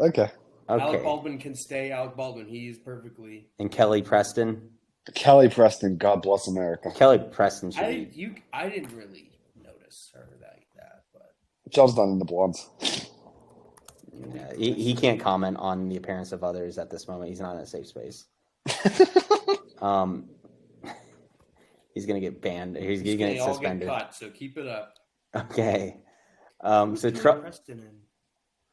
Okay. Alec Okay. Baldwin can stay Alec Baldwin. He is perfectly. And Kelly Preston. Kelly Preston, God bless America. Kelly Preston should be. I didn't really notice her like that, but John's not into blondes. Yeah, he can't comment on the appearance of others at this moment. He's not in a safe space. He's gonna get banned. He's gonna get all suspended. get cut, so keep it up. Okay. Who's So Kelly Preston in?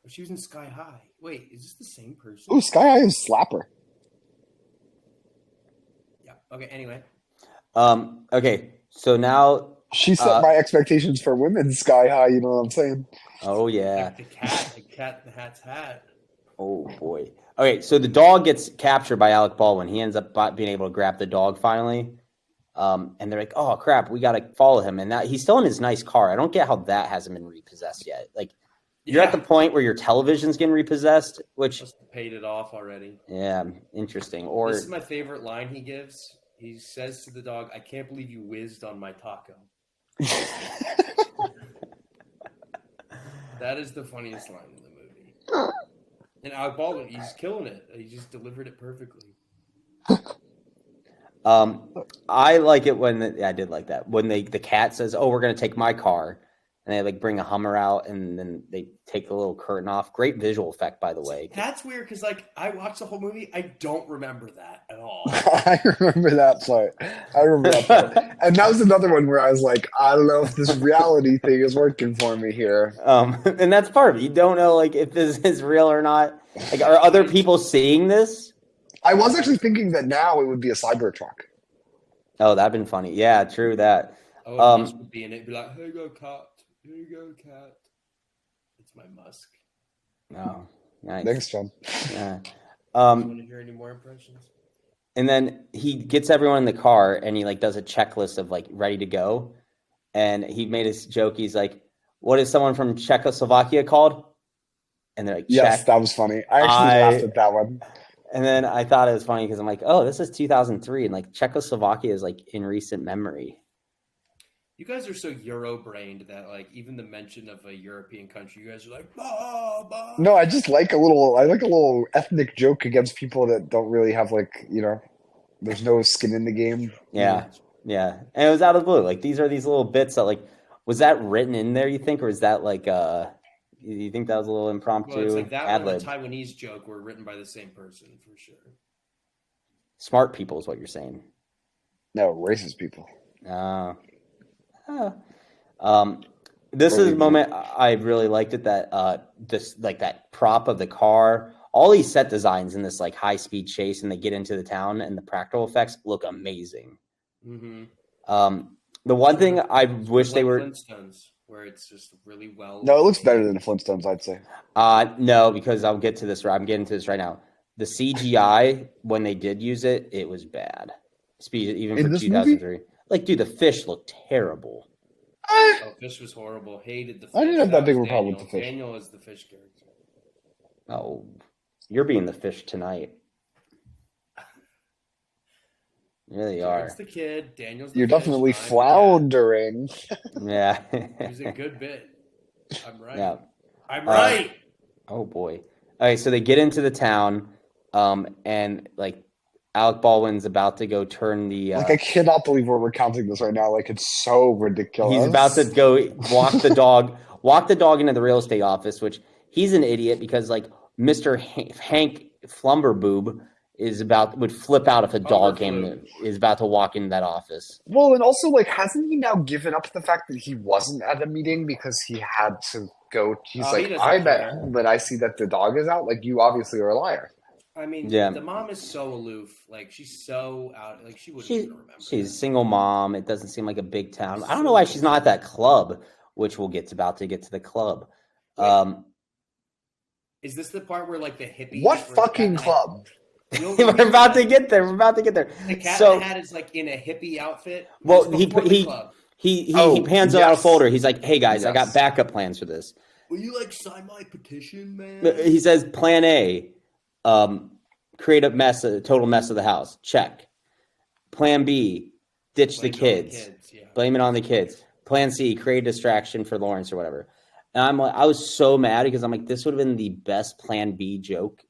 Oh, she was in Sky High. Wait, is this the same person? Ooh, Sky High is Slapper. Yeah. Okay. Anyway, Okay. So now. She set my expectations for women sky high, you know what I'm saying? Oh yeah. the cat in the hat's hat. Oh boy. Okay. So the dog gets captured by Alec Baldwin. He ends up being able to grab the dog finally. And they're like, "Oh crap, we got to follow him." And that he's still in his nice car. I don't get how that hasn't been repossessed yet. Like, you're at the point where your television's getting repossessed, which Must have paid it off already. yeah, interesting. Or This is my favorite line he gives. He says to the dog, "I can't believe you whizzed on my taco." That is the funniest line in the movie. And Alec Baldwin, he's killing it. He just delivered it perfectly. I like it when I did like that when the cat says, "Oh, we're gonna take my car," and they like bring a Hummer out and then they take the little curtain off. Great visual effect, by the way. That's weird because like I watched the whole movie, I don't remember that at all. I remember that part. And that was another one where I was like, I don't know if this reality thing is working for me here. And that's part of it. You don't know like if this is real or not. Like, are other people seeing this? I was actually thinking that now it would be a Cybertruck. Oh, that'd been funny. Yeah, true that. Oh, Musk would be in it. Be like, "Here you go, cat. Here you go, cat." It's my Musk. Oh, nice. Thanks, John. Yeah. You want to hear any more impressions? And then he gets everyone in the car and he like does a checklist of like ready to go. And he made his joke. He's like, "What is someone from Czechoslovakia called?" And they're like, Yes, "Czech." that was funny. I actually laughed at that one. And then I thought it was funny because I'm like, "Oh, this is 2003, and like Czechoslovakia is like in recent memory." You guys are so Euro-brained that like even the mention of a European country, you guys are like, bah, bah. No, I just like a little ethnic joke against people that don't really have like, there's no skin in the game. Yeah, yeah. And it was out of the blue. Like these little bits that like, was that written in there? You think, or is that like you think that was a little impromptu Well, it's like that ad one lib? and the Taiwanese joke were written by the same person for sure. Smart people is what you're saying. No, racist people. This is a moment I really liked it that this like that prop of the car, all these set designs in this like high speed chase, and they get into the town, and the practical effects look amazing. Mm-hmm. The one thing I wish they were Flintstones, where it's just really well. No, it looks better than the Flintstones, I'd say. no, because I'll get to this. I'm getting to this right now. The CGI when they did use it, it was bad. Even In for this 2003. Like, dude, the fish looked terrible. Oh, Fish was horrible. Hated the Fish. I didn't have that big of a was problem with Daniel. the Fish. Daniel is the Fish character. Oh, you're being the Fish tonight. You really are. Jared's the kid. Daniel's the You're fish, definitely I'm the cat. floundering. Yeah. It was a good bit. I'm right. Yeah. I'm right. Oh boy. Okay, so they get into the town, and like Alec Baldwin's about to go turn the. Like, I cannot believe we're recounting this right now. Like, it's so ridiculous. He's about to go walk the dog into the real estate office, which he's an idiot because like Mr. Hank Flumberboob would flip out if a dog is about to walk into that office. Well, and also, like, hasn't he now given up the fact that he wasn't at a meeting because he had to go? He's like, I'm at home, but I see that the dog is out. Like, you obviously are a liar. I mean, Yeah. the mom is so aloof. Like, she's so out. Like, she wouldn't even remember. She's a single mom. It doesn't seem like a big town. I don't know why she's not at that club, which we'll about to get to the club. Is this the part where, like, the hippie? What fucking club? We're about to get there. The cat in the hat is like in a hippie outfit. Well, he hands out a folder. He's like, "Hey guys, I got backup plans for this." Will you like sign my petition, man? He says, "Plan A, create a total mess of the house. Check. Plan B, ditch the kids. Blame it on the kids. Plan C, create a distraction for Lawrence or whatever." And I was so mad because I'm like, this would have been the best Plan B joke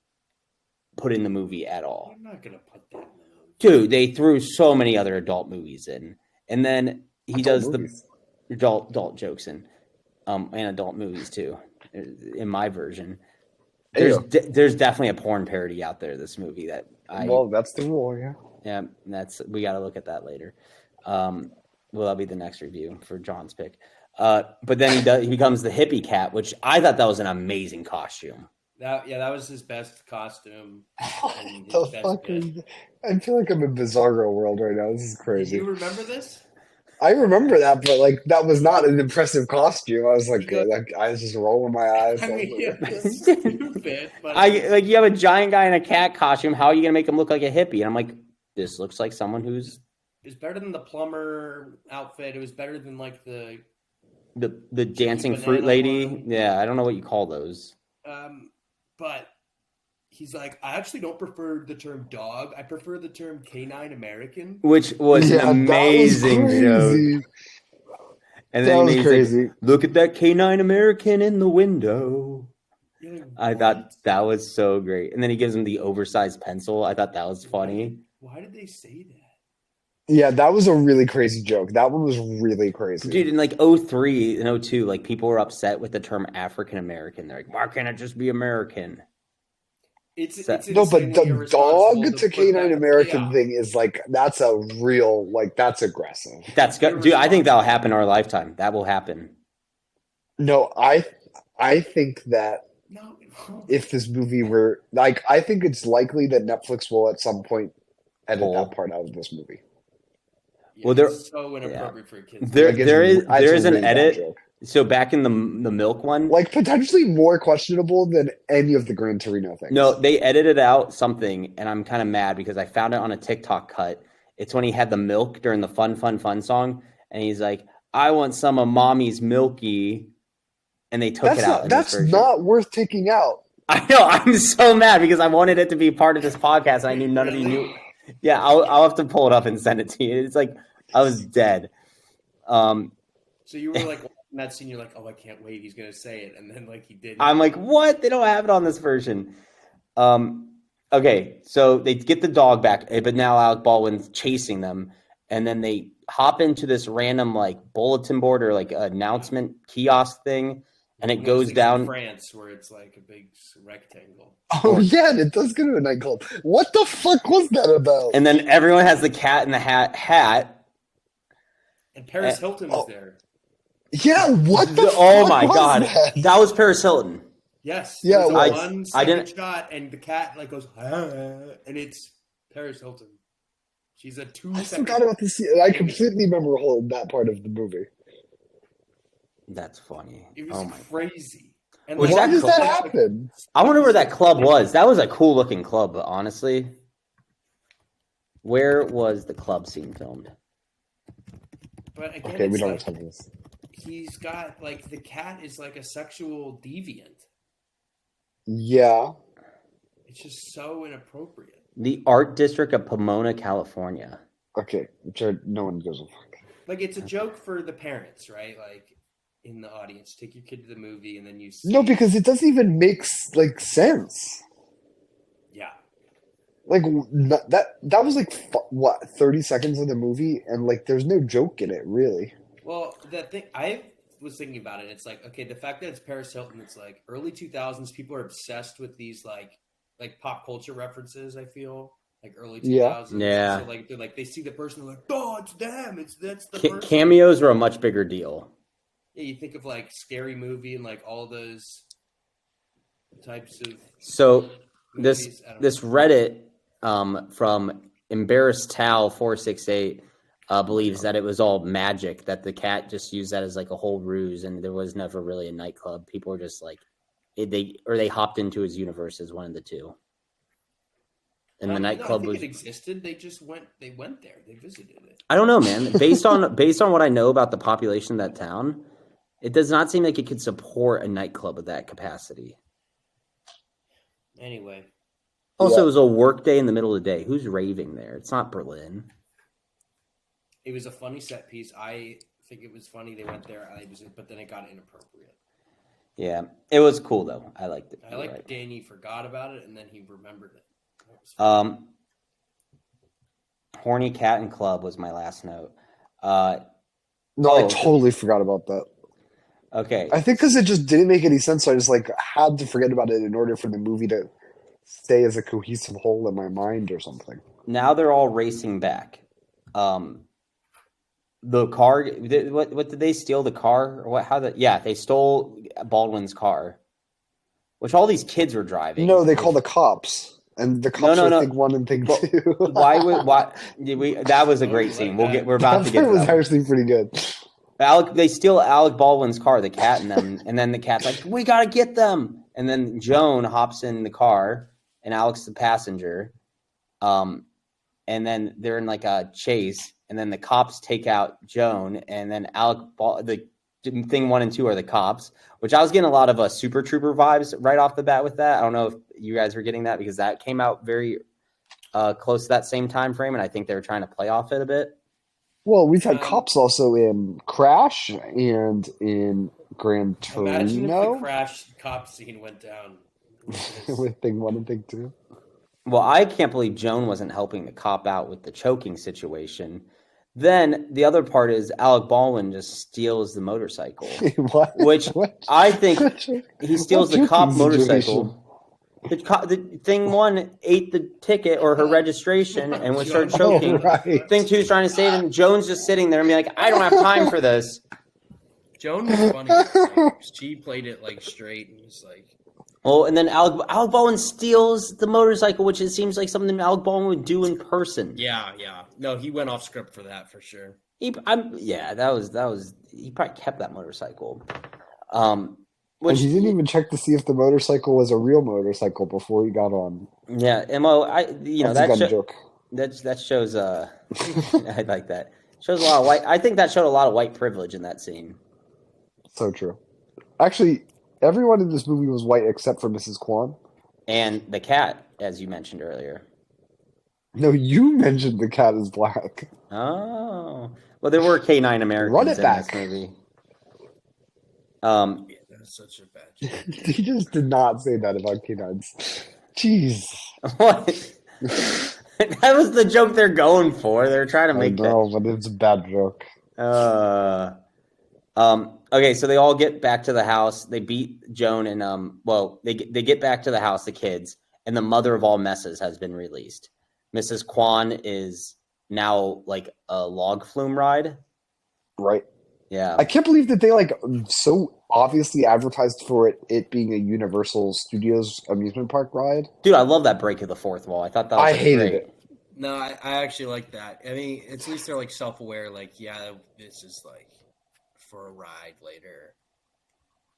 put in the movie at all. I'm not gonna put that in the movie. Dude, they threw so many other adult movies in, and then he does the adult jokes in, and adult movies too. In my version, there's definitely a porn parody out there. This movie well, that's the rule, yeah. Yeah, we got to look at that later. Well, that'll be the next review for John's pick. But then he becomes the hippie cat, which I thought that was an amazing costume. That was his best costume. I feel like I'm in Bizarro world right now. This is crazy. Do you remember this? I remember that, but like that was not an impressive costume. I was like, I was just rolling my eyes. I mean, it's stupid. But you have a giant guy in a cat costume. How are you gonna make him look like a hippie? And I'm like, this looks like someone who's. It's better than the plumber outfit. It was better than like the dancing fruit lady. One. Yeah, I don't know what you call those. But he's like, I actually don't prefer the term dog. I prefer the term canine American. Which was an amazing joke. And then he crazy. Like, look at that canine American in the window. Like, I thought that was so great. And then he gives him the oversized pencil. I thought that was funny. Why did they say that? Yeah, that was a really crazy joke. That one was really crazy. Dude, in like 2003 and 2002, like people were upset with the term African American. They're like, why can't it just be American? It's but the dog to canine American thing is like, that's that's aggressive. That's good. Dude, I think that'll happen in our lifetime. That will happen. No, I think that if this movie were like, I think it's likely that Netflix will at some point edit that part out of this movie. Yeah, well, they're so inappropriate for kids. There is an edit. So back in the milk one, like potentially more questionable than any of the Gran Torino things. No, they edited out something, and I'm kind of mad because I found it on a TikTok cut. It's when he had the milk during the fun song, and he's like, "I want some of mommy's milky," and they took it out. That's not worth taking out. I know. I'm so mad because I wanted it to be part of this podcast. And I knew none of you knew. Yeah, I'll have to pull it up and send it to you. It's like I was dead. So you were like in that scene, you're like, oh, I can't wait. He's gonna say it, and then like he did. I'm like, what? They don't have it on this version. Okay, so they get the dog back, but now Alec Baldwin's chasing them, and then they hop into this random like bulletin board or like announcement kiosk thing, and it goes down. In France, where it's like a big rectangle. Oh yeah, and it does go to a nightclub. What the fuck was that about? And then everyone has the cat in the hat. And Paris Hilton was there. Yeah, what the fuck oh my god, that was Paris Hilton. Yes. Yeah, I didn't shot, and the cat like goes, and it's Paris Hilton. She's a 2 I forgot about this. I completely remember that part of the movie. That's funny. It was crazy. And why does that happen? I wonder where that club was. That was a cool looking club, honestly. Where was the club scene filmed? But again, okay, we don't have time for this. he's got like the cat is like a sexual deviant. Yeah. It's just so inappropriate. The Art District of Pomona, California. Okay, Jared, no one gives a fuck. Like it's a joke for the parents, right? Like in the audience, take your kid to the movie and then you see. No, because it doesn't even make like sense. Yeah. Like that was like what 30 seconds of the movie, and like there's no joke in it really. Well, the thing I was thinking about it, it's like, okay, the fact that it's Paris Hilton, it's like early 2000s, people are obsessed with these like pop culture references. I feel like early 2000s. Yeah. So like they're like they see the person, they're like, oh, it's them. That's the person. Cameos were a much bigger deal. Yeah, you think of like Scary Movie and like all those types of. So movies. this Reddit from Embarrassed Towel 468 believes that it was all magic, that the cat just used that as like a whole ruse, and there was never really a nightclub. People were just like they hopped into his universe as one of the two. And the nightclub it existed. They just went there. They visited it. I don't know, man. Based on what I know about the population of that town, it does not seem like it could support a nightclub of that capacity. Anyway. Also, it was a work day in the middle of the day. Who's raving there? It's not Berlin. It was a funny set piece. I think it was funny they went there, but then it got inappropriate. Yeah, it was cool though. I liked it. I liked Danny forgot about it and then he remembered it. Horny Cat and Club was my last note. I totally forgot about that. Okay. I think because it just didn't make any sense, so I just like had to forget about it in order for the movie to stay as a cohesive whole in my mind or something. Now they're all racing back. The car. What did they steal? The car or what? They stole Baldwin's car, which all these kids were driving. No, they call the cops. And the cops are thing one and thing two. Why did we? That was a great scene. We're about to get. That was actually pretty good. They steal Alec Baldwin's car, the cat and them, and then the cat's like, "We gotta get them." And then Joan hops in the car, and Alec's the passenger. And then they're in like a chase, and then the cops take out Joan, and then the thing 1 and 2 are the cops, which I was getting a lot of Super Trooper vibes right off the bat with that. I don't know if you guys were getting that because that came out very close to that same time frame, and I think they were trying to play off it a bit. Well, we've had cops also in Crash and in Gran Torino. Imagine if the Crash cop scene went down with thing 1 and thing 2. Well, I can't believe Joan wasn't helping the cop out with the choking situation. Then the other part is Alec Baldwin just steals the motorcycle, I think he steals the cop motorcycle. The thing 1 ate the ticket or her registration and would start choking. Right. Thing 2 is trying to save him. Joan's just sitting there and be like, I don't have time for this. Joan was funny. She played it like straight and was like. Oh, and then Alec Baldwin steals the motorcycle, which it seems like something Alec Baldwin would do in person. Yeah. No, he went off script for that for sure. That was. He probably kept that motorcycle. Which he didn't even check to see if the motorcycle was a real motorcycle before he got on. Yeah, Mo. That's a joke. That shows. I like that. Shows a lot of white. I think that showed a lot of white privilege in that scene. So true. Actually, everyone in this movie was white except for Mrs. Kwan. And the cat, as you mentioned earlier. No, you mentioned the cat is black. Oh. Well, there were K9 Americans in this movie. Yeah, that's such a bad joke. He just did not say that about K9s. Jeez. What? That was the joke they're going for. They're trying to make but it's a bad joke. Okay, so they all get back to the house. They beat Joan and they get back to the house, the kids, and the mother of all messes has been released. Mrs. Kwan is now like a log flume ride. Right. Yeah. I can't believe that they like so obviously advertised for it being a Universal Studios amusement park ride. Dude, I love that break of the fourth wall. I thought that was I hated great. it. No, I actually like that. I mean, at least they're like self-aware. Like, yeah, this is like for a ride later.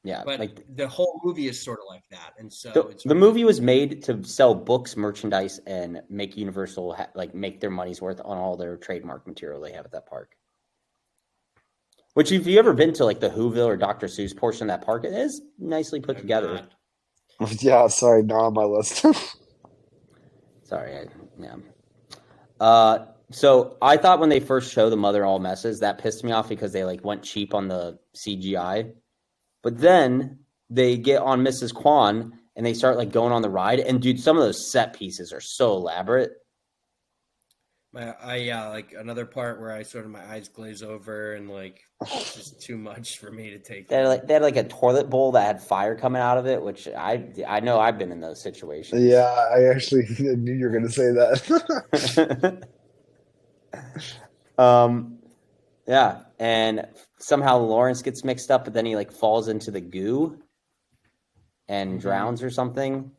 Yeah, but like the whole movie is sort of like that, and so the movie was made to sell books, merchandise, and make Universal make their money's worth on all their trademark material they have at that park. Which, if you ever been to like the Whoville or Dr. Seuss portion of that park, it is nicely put together. Yeah, sorry, not on my list. Sorry, so I thought when they first show the mother all messes, that pissed me off because they like went cheap on the CGI. But then they get on Mrs. Kwan and they start like going on the ride, and dude, some of those set pieces are so elaborate. Like another part where I sort of my eyes glaze over and like it's just too much for me to take. They had like a toilet bowl that had fire coming out of it, which I know I've been in those situations. Yeah, I actually knew you were going to say that. Yeah, and somehow Lawrence gets mixed up, but then he like falls into the goo and drowns or something.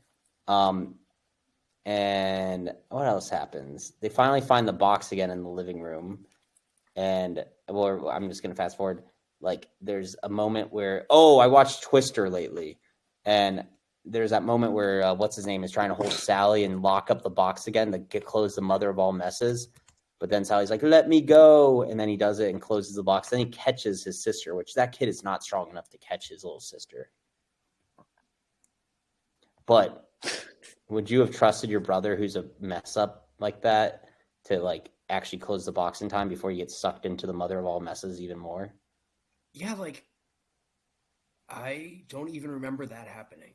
And what else happens? They finally find the box again in the living room. And I'm just going to fast forward. Like, there's a moment where, I watched Twister lately. And there's that moment where, what's his name, is trying to hold Sally and lock up the box again to close the mother of all messes. But then Sally's like, let me go. And then he does it and closes the box. Then he catches his sister, which that kid is not strong enough to catch his little sister. But would you have trusted your brother, who's a mess up like that, to like actually close the box in time before you get sucked into the mother of all messes even more? Yeah, like I don't even remember that happening.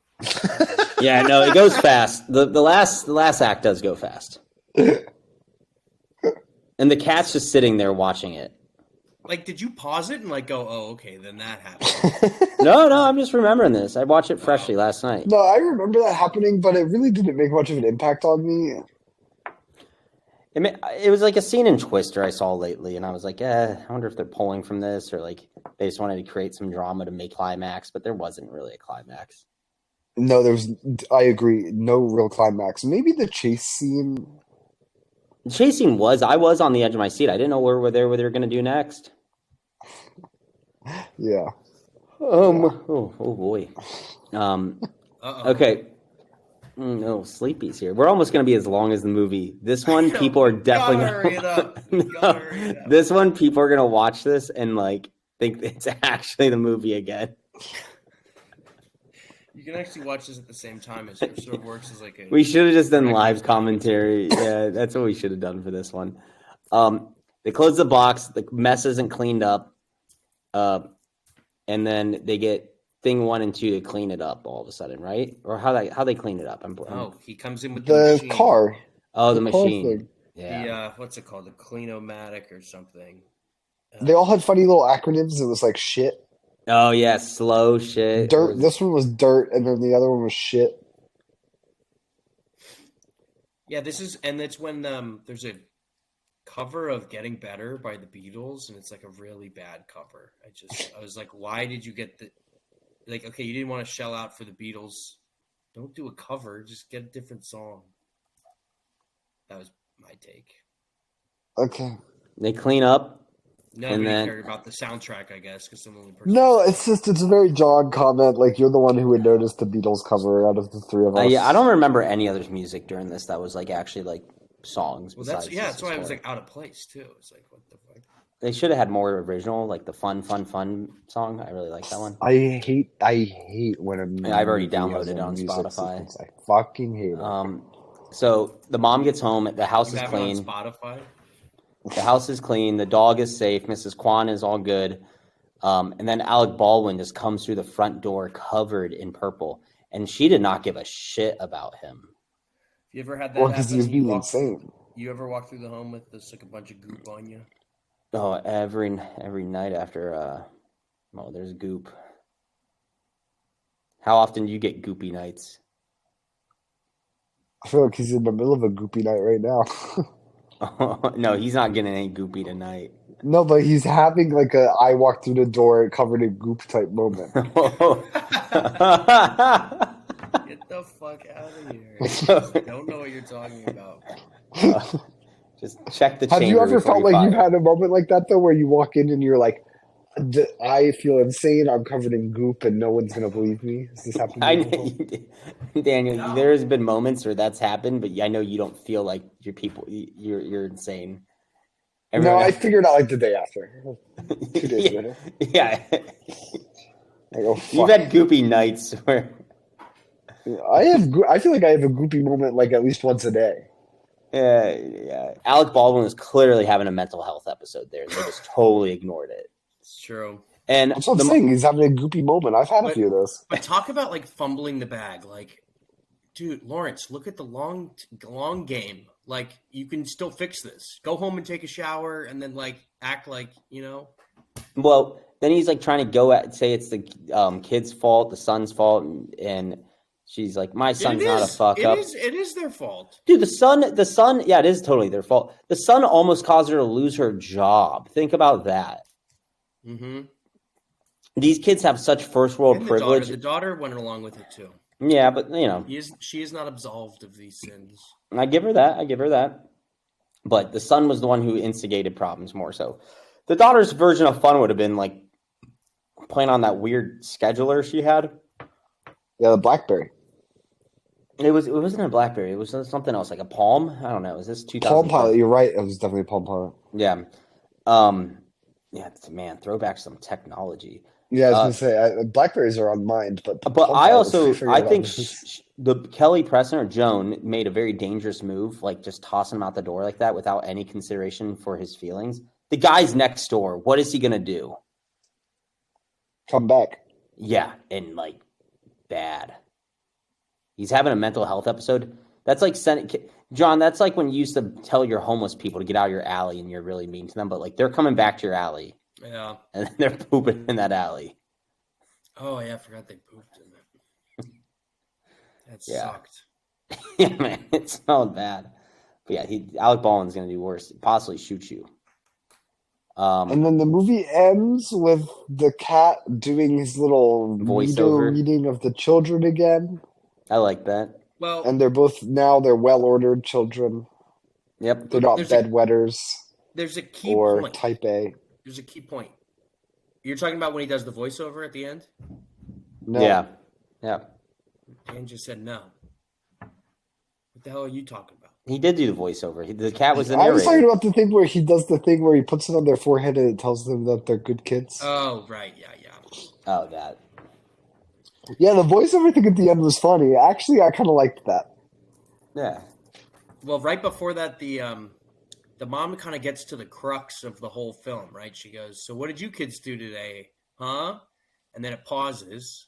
Yeah, no, it goes fast. The last act does go fast. And the cat's just sitting there watching it. Like, did you pause it and like go, oh, okay, then that happened? No, I'm just remembering this. I watched it freshly last night. No, I remember that happening, but it really didn't make much of an impact on me. It was like a scene in Twister I saw lately, and I was like, I wonder if they're pulling from this, or like they just wanted to create some drama to make climax, but there wasn't really a climax. No, I agree, no real climax. Maybe the chase scene. The chase scene I was on the edge of my seat. I didn't know what they were going to do next. Yeah. Oh boy. Okay. No, Sleepy's here. We're almost going to be as long as the movie. This one, people are definitely hurry it up. This one, people are going to watch this and like think it's actually the movie again. You can actually watch this at the same time. It sort of works as like a. We should have just done live commentary. Yeah, that's what we should have done for this one. They close the box. The mess isn't cleaned up. And then they get thing 1 and 2 to clean it up all of a sudden, right? Or how they clean it up? He comes in with the machine. car. Oh, the machine. Yeah. What's it called? The Clean-O-Matic or something. They all had funny little acronyms. It was like shit. Oh yeah, slow shit. Dirt. This one was dirt, and then the other one was shit. Yeah, and it's when there's a cover of Getting Better by the Beatles, and it's like a really bad cover. I was like, why did you get okay, you didn't want to shell out for the Beatles. Don't do a cover, just get a different song. That was my take. Okay. They clean up. Nobody cared about the soundtrack, I guess, because I'm the only person. No, it's a very John comment. Like, you're the one who would notice the Beatles cover out of the three of us. Yeah, I don't remember any other music during this that was like actually like songs. Well, that's why I was like out of place too. It's like, what the fuck? They should have had more original, like the fun song. I really like that one. I hate when I've already downloaded it on Spotify. Sequence. I fucking hate it. So the mom gets home. The house is clean. On Spotify. The house is clean. The dog is safe. Mrs. Kwan is all good. And then Alec Baldwin just comes through the front door covered in purple. And she did not give a shit about him. You ever had that Well, because he was being insane. You ever walk through the home with this like a bunch of goop on you? Oh, every night after, there's goop. How often do you get goopy nights? I feel like he's in the middle of a goopy night right now. No, he's not getting any goopy tonight. No, but he's having like I walked through the door covered in goop type moment. Get the fuck out of here. I don't know what you're talking about. Just check the chamber. Have you ever felt like fire. you've had a moment like that, though, where you walk in and you're like, I feel insane, I'm covered in goop, and no one's going to believe me? Has this happened to you? Daniel, there's been moments where that's happened, but I know you don't feel like you're insane. No, I figured out like the day after. 2 days later. Yeah. I go, fuck. You've had goopy nights where I feel like I have a goopy moment like at least once a day. yeah. Alec Baldwin was clearly having a mental health episode there. They just totally ignored it. It's true. And That's what I'm saying. He's having a goopy moment. I've had a few of those. But talk about like fumbling the bag. Like, dude, Lawrence, look at the long game. Like, you can still fix this. Go home and take a shower, and then like act like Well, then he's like trying to say it's the kid's fault, the son's fault, and she's like, my son's not a fuck up. It is their fault, dude. The son, yeah, it is totally their fault. The son almost caused her to lose her job. Think about that. Mm-hmm. These kids have such first world privilege. The daughter went along with it too. Yeah, but she is not absolved of these sins. I give her that. But the son was the one who instigated problems more so. The daughter's version of fun would have been like playing on that weird scheduler she had. Yeah, the BlackBerry. It wasn't a BlackBerry. It was something else, like a Palm. I don't know. Was this 2000? Palm Pilot. You're right. It was definitely Palm Pilot. Yeah. Yeah. Man, throwback to some technology. Yeah, I was gonna say Blackberries are on mind, but I think the Kelly Preston or Joan made a very dangerous move, like just tossing him out the door like that without any consideration for his feelings. The guy's next door. What is he gonna do? Come back. Yeah, and like bad. He's having a mental health episode. That's like John. That's like when you used to tell your homeless people to get out of your alley, and you're really mean to them, but like they're coming back to your alley. Yeah. And they're pooping in that alley. Oh, yeah, I forgot they pooped in it. That sucked. Yeah, man, it smelled bad. But yeah, Alec Baldwin's going to do worse. Possibly shoot you. And then the movie ends with the cat doing his little voiceover reading of the children again. I like that. Well, and they're well-ordered children. Yep. They're not bedwetters. There's a key or point. Type A. There's a key point. You're talking about when he does the voiceover at the end? No. Yeah. Dan just said no. What the hell are you talking about? He did do the voiceover. The cat was the narrator. I was talking about the thing where he does the thing where he puts it on their forehead and it tells them that they're good kids. Oh, right. Yeah. Oh, that. Yeah, the voiceover thing at the end was funny. Actually, I kind of liked that. Yeah. Well, right before that, the mom kind of gets to the crux of the whole film, right? She goes, "So what did you kids do today, huh?" And then it pauses,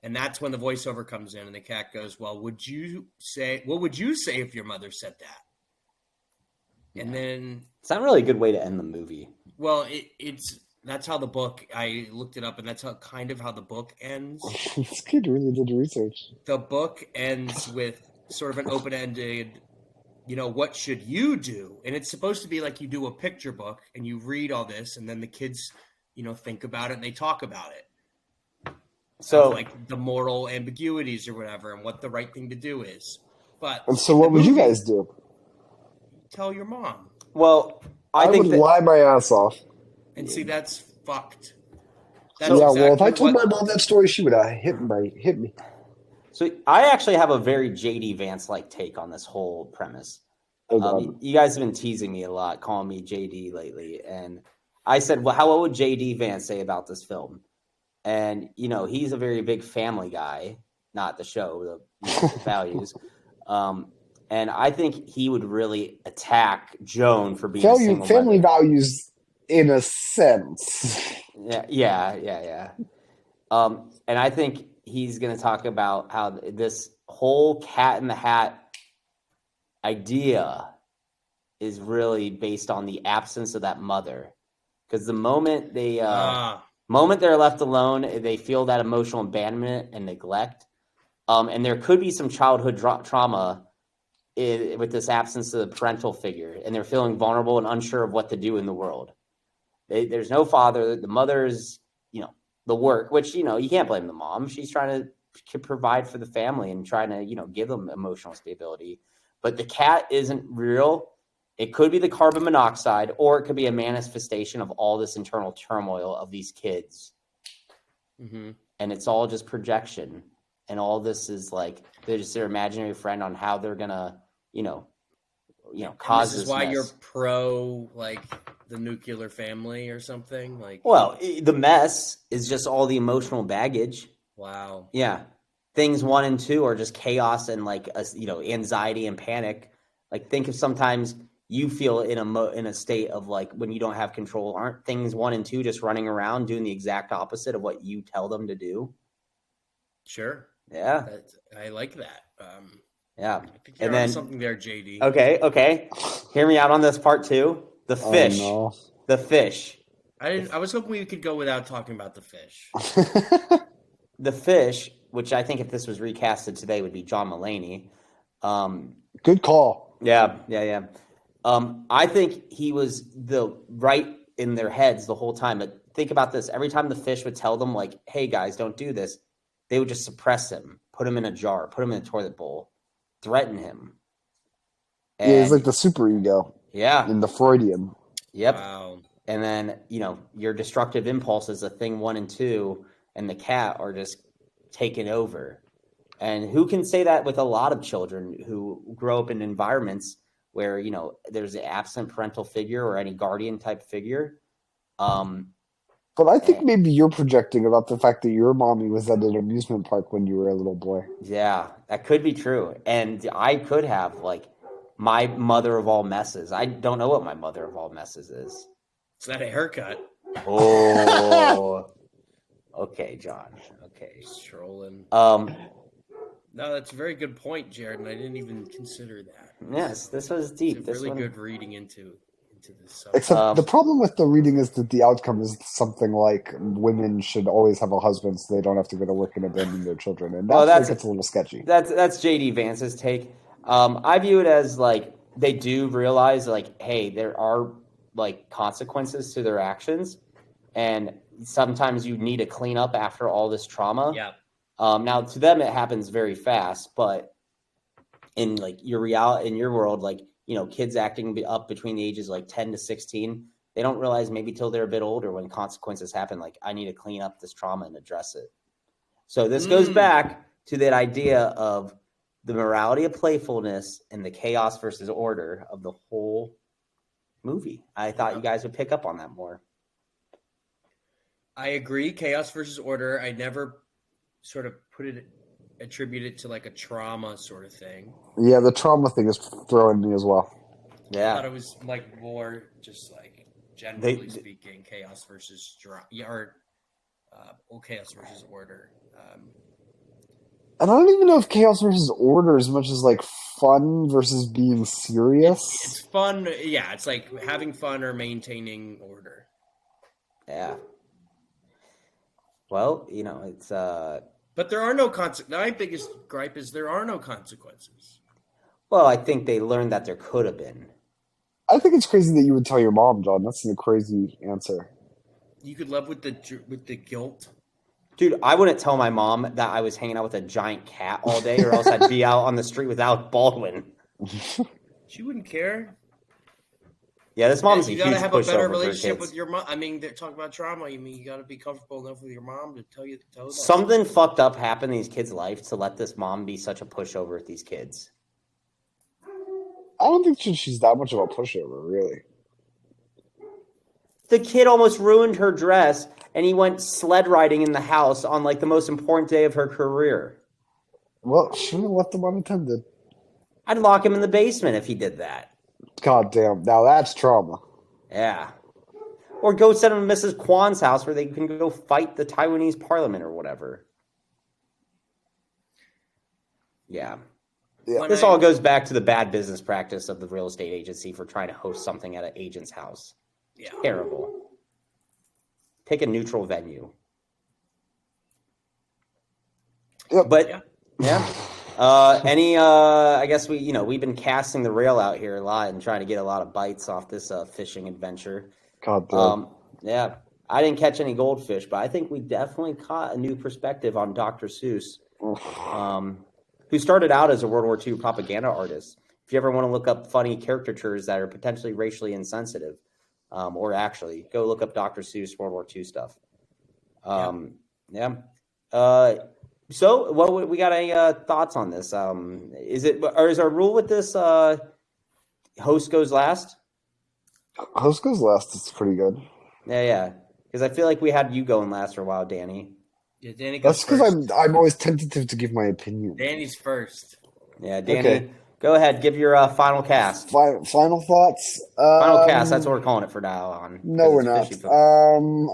and that's when the voiceover comes in, and the cat goes, "Well, what would you say if your mother said that?" Yeah. And then it's not really a good way to end the movie. Well, that's how the book. I looked it up, and that's how the book ends. This kid really did research. The book ends with sort of an open-ended. What should you do? And it's supposed to be like you do a picture book and you read all this and then the kids, think about it and they talk about it. So like the moral ambiguities or whatever and what the right thing to do is. And so what would you guys do? Tell your mom. Well, I think would lie my ass off. And see, that's fucked. If I told my mom that story, she would hit me. So I actually have a very J.D. Vance-like take on this whole premise. You guys have been teasing me a lot, calling me J.D. lately. And I said, well, what would J.D. Vance say about this film? And, he's a very big family guy, not the show, the values. And I think he would really attack Joan for being a single family mother. Values in a sense. Yeah. And I think he's going to talk about how this whole Cat in the Hat idea is really based on the absence of that mother. Because the moment they're left alone, they feel that emotional abandonment and neglect. And there could be some childhood trauma with this absence of the parental figure. And they're feeling vulnerable and unsure of what to do in the world. There's no father. The mother's, the work, which, you can't blame the mom. She's trying to provide for the family and trying to, give them emotional stability. But the cat isn't real. It could be the carbon monoxide, or it could be a manifestation of all this internal turmoil of these kids. Mm-hmm. And it's all just projection. And all this is like, they're just their imaginary friend on how they're going to, cause this is this why mess. you're pro, the nuclear family or something. Like, Well, the mess is just all the emotional baggage. wow. Yeah. Things 1 and 2 are just chaos and like anxiety and panic. Like think of sometimes you feel in a state of like when you don't have control. Aren't things 1 and 2 just running around doing the exact opposite of what you tell them to do? Sure. Yeah. I like that. Yeah. I think you're on something there, JD. Okay. Hear me out on this part 2. The fish. Oh, no. The fish. I was hoping we could go without talking about the fish. The fish, which I think if this was recasted today would be John Mulaney. Good call. Yeah. I think he was right in their heads the whole time. But think about this. Every time the fish would tell them, like, hey, guys, don't do this, they would just suppress him, put him in a jar, put him in a toilet bowl, threaten him. And, Yeah, he's like the superego. Yeah. In the Freudian. Yep. Wow. And then, your destructive impulses, the thing 1 and 2, and the cat are just taken over. And who can say that with a lot of children who grow up in environments where, there's an absent parental figure or any guardian type figure? But I think maybe you're projecting about the fact that your mommy was at an amusement park when you were a little boy. Yeah, that could be true. And I could have, my mother of all messes. I don't know what my mother of all messes is. Is that a haircut? Oh, okay, John. Okay. Strolling. No, that's a very good point, Jared, and I didn't even consider that. Yes, this was deep. It's a really good reading into this subject. Except the problem with the reading is that the outcome is something like women should always have a husband so they don't have to go to work and abandon their children. And that's a little sketchy. That's JD Vance's take. I view it as they do realize hey, there are consequences to their actions, and sometimes you need to clean up after all this trauma. Yeah. Now to them it happens very fast, but in your world, kids acting up between the ages 10 to 16, they don't realize maybe till they're a bit older when consequences happen. I need to clean up this trauma and address it. So this goes back to that idea of the morality of playfulness and the chaos versus order of the whole movie. I thought you guys would pick up on that more. I agree. Chaos versus order. I never sort of attribute it to a trauma sort of thing. Yeah, the trauma thing is throwing me as well. Yeah. I thought it was more just generally speaking, chaos versus chaos versus order. And I don't even know if chaos versus order as much as fun versus being serious. It's fun. Yeah, it's having fun or maintaining order. Yeah. Well, it's But there are no consequences. My biggest gripe is there are no consequences. Well, I think they learned that there could have been. I think it's crazy that you would tell your mom, John. That's a crazy answer. You could live with the guilt. Dude, I wouldn't tell my mom that I was hanging out with a giant cat all day, or else I'd be out on the street with Alec Baldwin. She wouldn't care. Yeah, this mom's a huge pushover. You gotta have a better relationship with with your mom. I mean, they're talking about trauma. You gotta be comfortable enough with your mom to tell them. Something fucked up happened in these kids' life to let this mom be such a pushover with these kids. I don't think she's that much of a pushover, really. The kid almost ruined her dress, and he went sled riding in the house on the most important day of her career. Well, shouldn't have left him unattended. I'd lock him in the basement if he did that. God damn. Now that's trauma. Yeah. Or go send him to Mrs. Kwan's house where they can go fight the Taiwanese parliament or whatever. Yeah. This all goes back to the bad business practice of the real estate agency for trying to host something at an agent's house. Yeah. Terrible. Pick a neutral venue. Yep. But yeah. I guess we've been casting the rail out here a lot and trying to get a lot of bites off this fishing adventure. God damn. Yeah. I didn't catch any goldfish, but I think we definitely caught a new perspective on Dr. Seuss, who started out as a World War II propaganda artist. If you ever want to look up funny caricatures that are potentially racially insensitive, or actually go look up Dr. Seuss World War II stuff. Yeah. So, what we got any thoughts on this? Is our rule with this host goes last? Host goes last. It's pretty good. Yeah. Because I feel like we had you going last for a while, Danny. Yeah, Danny goes That's because first. I'm always tentative to give my opinion. Danny's first. Yeah, Danny, Okay. go ahead. Give your final cast. Final thoughts. Final cast. That's what we're calling it for now on. No, we're not. Fishy Film.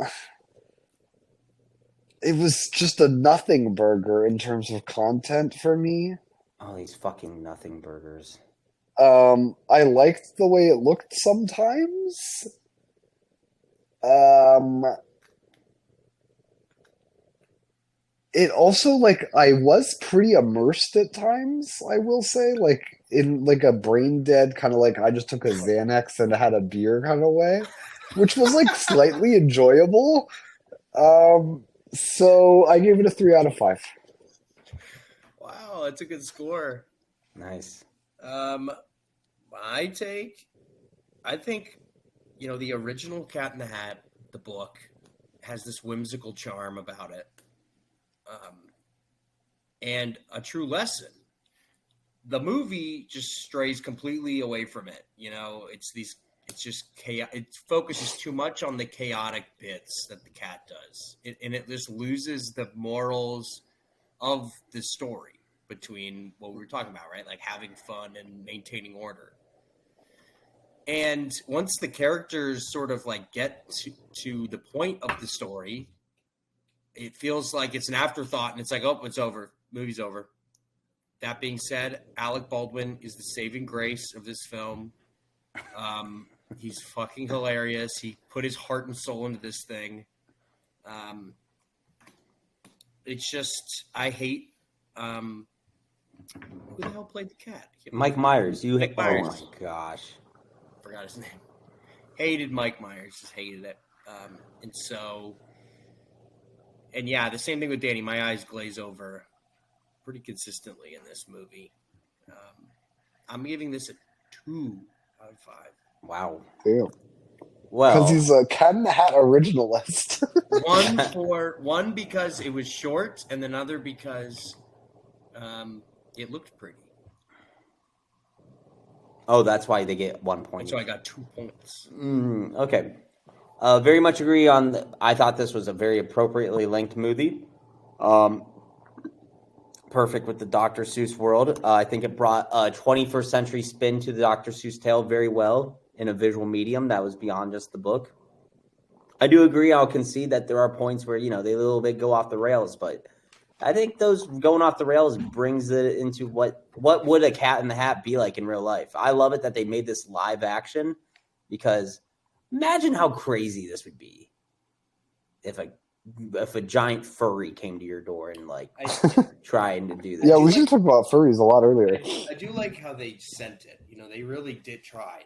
It was just a nothing burger in terms of content for me. Oh, these fucking nothing burgers. I liked the way it looked sometimes. It also, like, I was pretty immersed at times, I will say, like, in, like, a brain dead kind of, like, I just took a Xanax and had a beer kind of way, which was, like, slightly enjoyable. So I gave it a 3 out of 5. Wow, that's a good score. Nice. My take, I think, the original Cat in the Hat, the book, has this whimsical charm about it. And a true lesson. The movie just strays completely away from it. It's just chaos. It focuses too much on the chaotic bits that the cat does. And it just loses the morals of the story between what we were talking about, right? Like having fun and maintaining order. And once the characters sort of like get to the point of the story, it feels like it's an afterthought and it's like, oh, it's over. Movie's over. That being said, Alec Baldwin is the saving grace of this film. He's fucking hilarious. He put his heart and soul into this thing. It's just, I hate, who the hell played the cat? Mike Myers. Mike Myers. Oh my gosh. Forgot his name. Hated Mike Myers. Just hated it. And yeah, the same thing with Danny. My eyes glaze over pretty consistently in this movie. I'm giving this a 2 out of 5. Wow. Damn. Well, Because he's a Cat in the Hat originalist. One because it was short, and another because it looked pretty. oh, that's why they get 1 point. So I got 2 points. Okay. Very much agree on. I thought this was a very appropriately linked movie. Perfect with the Dr. Seuss world. I think it brought a 21st century spin to the Dr. Seuss tale very well in a visual medium that was beyond just the book. I do agree. I'll concede that there are points where, they a little bit go off the rails, but I think those going off the rails brings it into what would a Cat in the Hat be like in real life. I love it that they made this live action because imagine how crazy this would be if a giant furry came to your door and trying to do this. Yeah, we should talk about furries a lot earlier. I do like how they sent it. They really did try.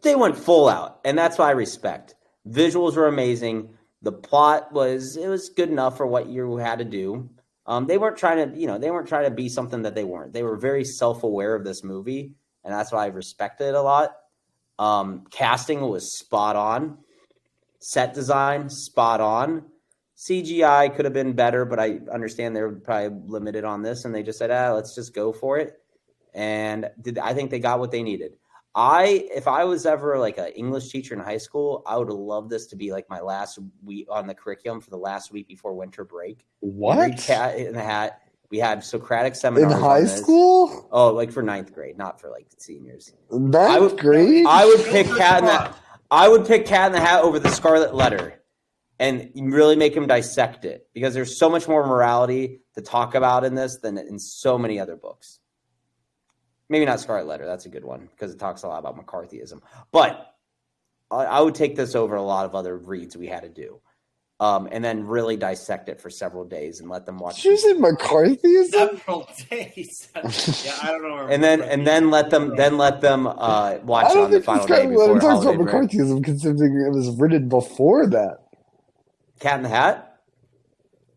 They went full out, and that's what I respect. Visuals were amazing. The plot was good enough for what you had to do. They weren't trying to be something that they weren't. They were very self-aware of this movie, and that's why I respected it a lot. Casting was spot on. Set design, spot on. CGI could have been better, but I understand they were probably limited on this, and they just said, let's just go for it. And I think they got what they needed. If I was ever like an English teacher in high school, I would have loved this to be like my last week on the curriculum for the last week before winter break. What? Every Cat in the Hat. We had Socratic seminars In high school? Oh, like for 9th grade, not for like seniors. Ninth grade? I would pick Cat in the. I would pick Cat in the Hat over the Scarlet Letter, and really make him dissect it because there's so much more morality to talk about in this than in so many other books. Maybe not Scarlet Letter. That's a good one because it talks a lot about McCarthyism. But I would take this over a lot of other reads we had to do. And then really dissect it for several days and let them watch. Did you say McCarthyism? Several days. Yeah, I don't know. And then let them watch I it don't on the think final this day guy before talks about holiday break. McCarthyism considering it was written before that. Cat in the Hat?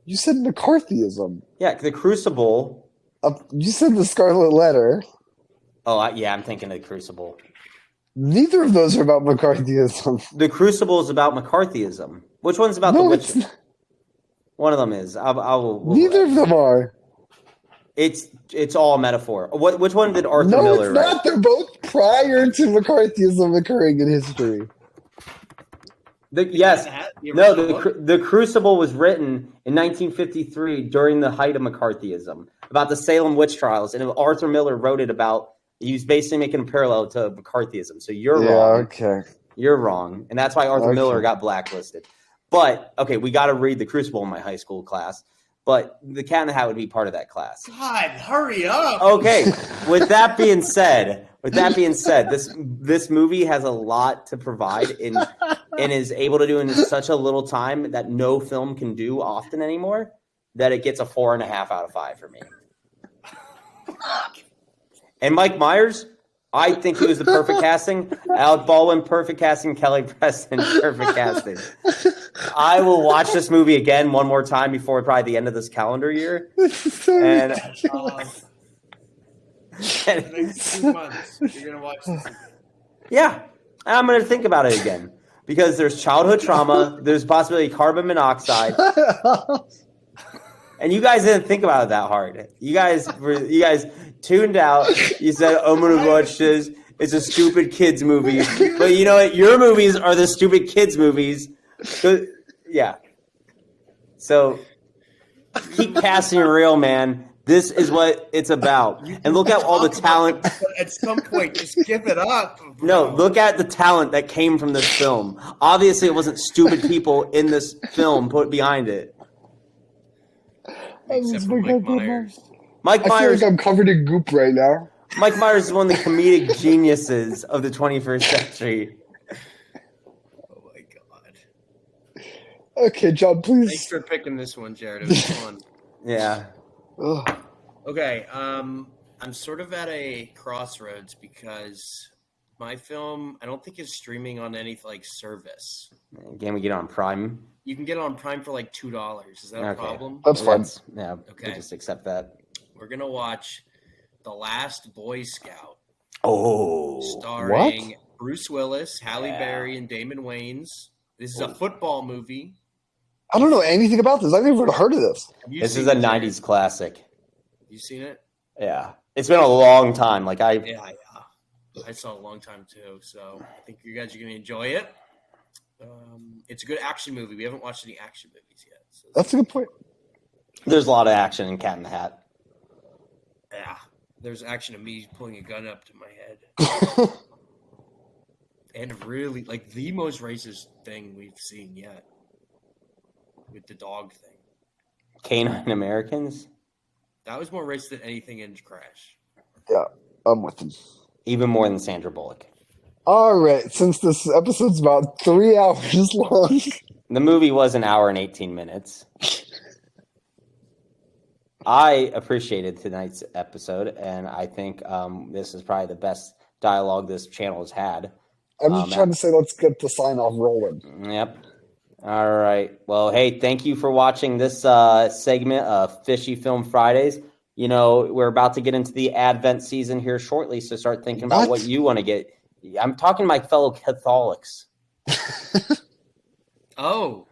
You said McCarthyism. Yeah, the Crucible. You said the Scarlet Letter. Oh, I'm thinking of the Crucible. Neither of those are about McCarthyism. The Crucible is about McCarthyism. Which one's about the witch? One of them is. Neither of them are. It's all metaphor. Which one did Arthur No, Miller it's not. write? They're both prior to McCarthyism occurring in history. Yes. The No, original book? the Crucible was written in 1953 during the height of McCarthyism about the Salem witch trials, and Arthur Miller wrote it about. He was basically making a parallel to McCarthyism. So you're wrong. Okay. You're wrong, and that's why Arthur Okay. Miller got blacklisted. But okay, we got to read the Crucible in my high school class. But the Cat in the Hat would be part of that class. God, hurry up! Okay. With that being said, this movie has a lot to provide and is able to do in such a little time that no film can do often anymore. That it gets a 4.5 out of 5 for me. And Mike Myers, I think he was the perfect casting. Alec Baldwin, perfect casting. Kelly Preston, perfect casting. I will watch this movie again one more time before probably the end of this calendar year. And The next 2 months, you're gonna watch this again. yeah, I'm going to think about it again because there's childhood trauma, there's possibility of carbon monoxide, and you guys didn't think about it that hard. You guys tuned out. You said, "I'm going to watch this. It's a stupid kids movie," but you know what? Your movies are the stupid kids movies. So, yeah. So keep casting real, man. This is what it's about. And look at all the talent. But at some point, just give it up. Bro. No, look at the talent that came from this film. Obviously, it wasn't stupid people in this film put behind it. Except for Mike Myers. Mike I feel Myers. like I'm covered in goop right now. Mike Myers is one of the comedic geniuses of the 21st century. Oh my god! Okay, John, Thanks please. for picking this one, Jared. It was fun. Yeah. Ugh. Okay, I'm sort of at a crossroads because my film I don't think is streaming on any like service. Can we get on Prime? You can get it on Prime for like $2. Is that a Okay. problem? That's fine. Yeah, Okay. we just accept that. We're gonna watch The Last Boy Scout, Oh. starring Bruce Willis, Halle Yeah. Berry, and Damon Wayans. This is a football movie. I don't know anything about this. I've never heard of this. Have you This seen is a it, Jared? 90s classic. You seen it? Yeah. It's been a long time. Like Yeah. I saw it a long time too, so I think you guys are gonna enjoy it. It's a good action movie. We haven't watched any action movies yet. So That's a good point. there's a lot of action in Cat in the Hat. yeah, there's action of me pulling a gun up to my head, and really like the most racist thing we've seen yet with the dog thing. Canine Americans, That was more racist than anything in Crash. Yeah, I'm with him. even more than Sandra Bullock. All right, since this episode's about 3 hours long, The movie was an hour and 18 minutes. I appreciated tonight's episode, and I think this is probably the best dialogue this channel has had. I'm just trying to say let's get the sign off rolling. Yep. All right. Well, hey, thank you for watching this segment of Fishy Film Fridays. You know, we're about to get into the Advent season here shortly, so start thinking about what you want to get. I'm talking to my fellow Catholics. Oh,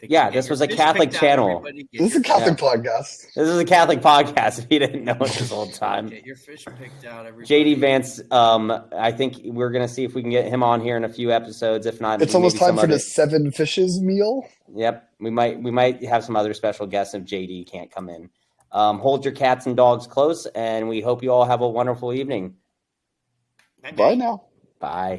Yeah, this was a Catholic channel. This is a Catholic podcast. This is a Catholic podcast, if you didn't know it this whole time. Get your fish picked out. Everybody. JD Vance, I think we're going to see if we can get him on here in a few episodes. If not, It's maybe almost time some for other- the 7 fishes meal. Yep, we might have some other special guests if JD can't come in. Hold your cats and dogs close, and we hope you all have a wonderful evening. Bye now. Bye.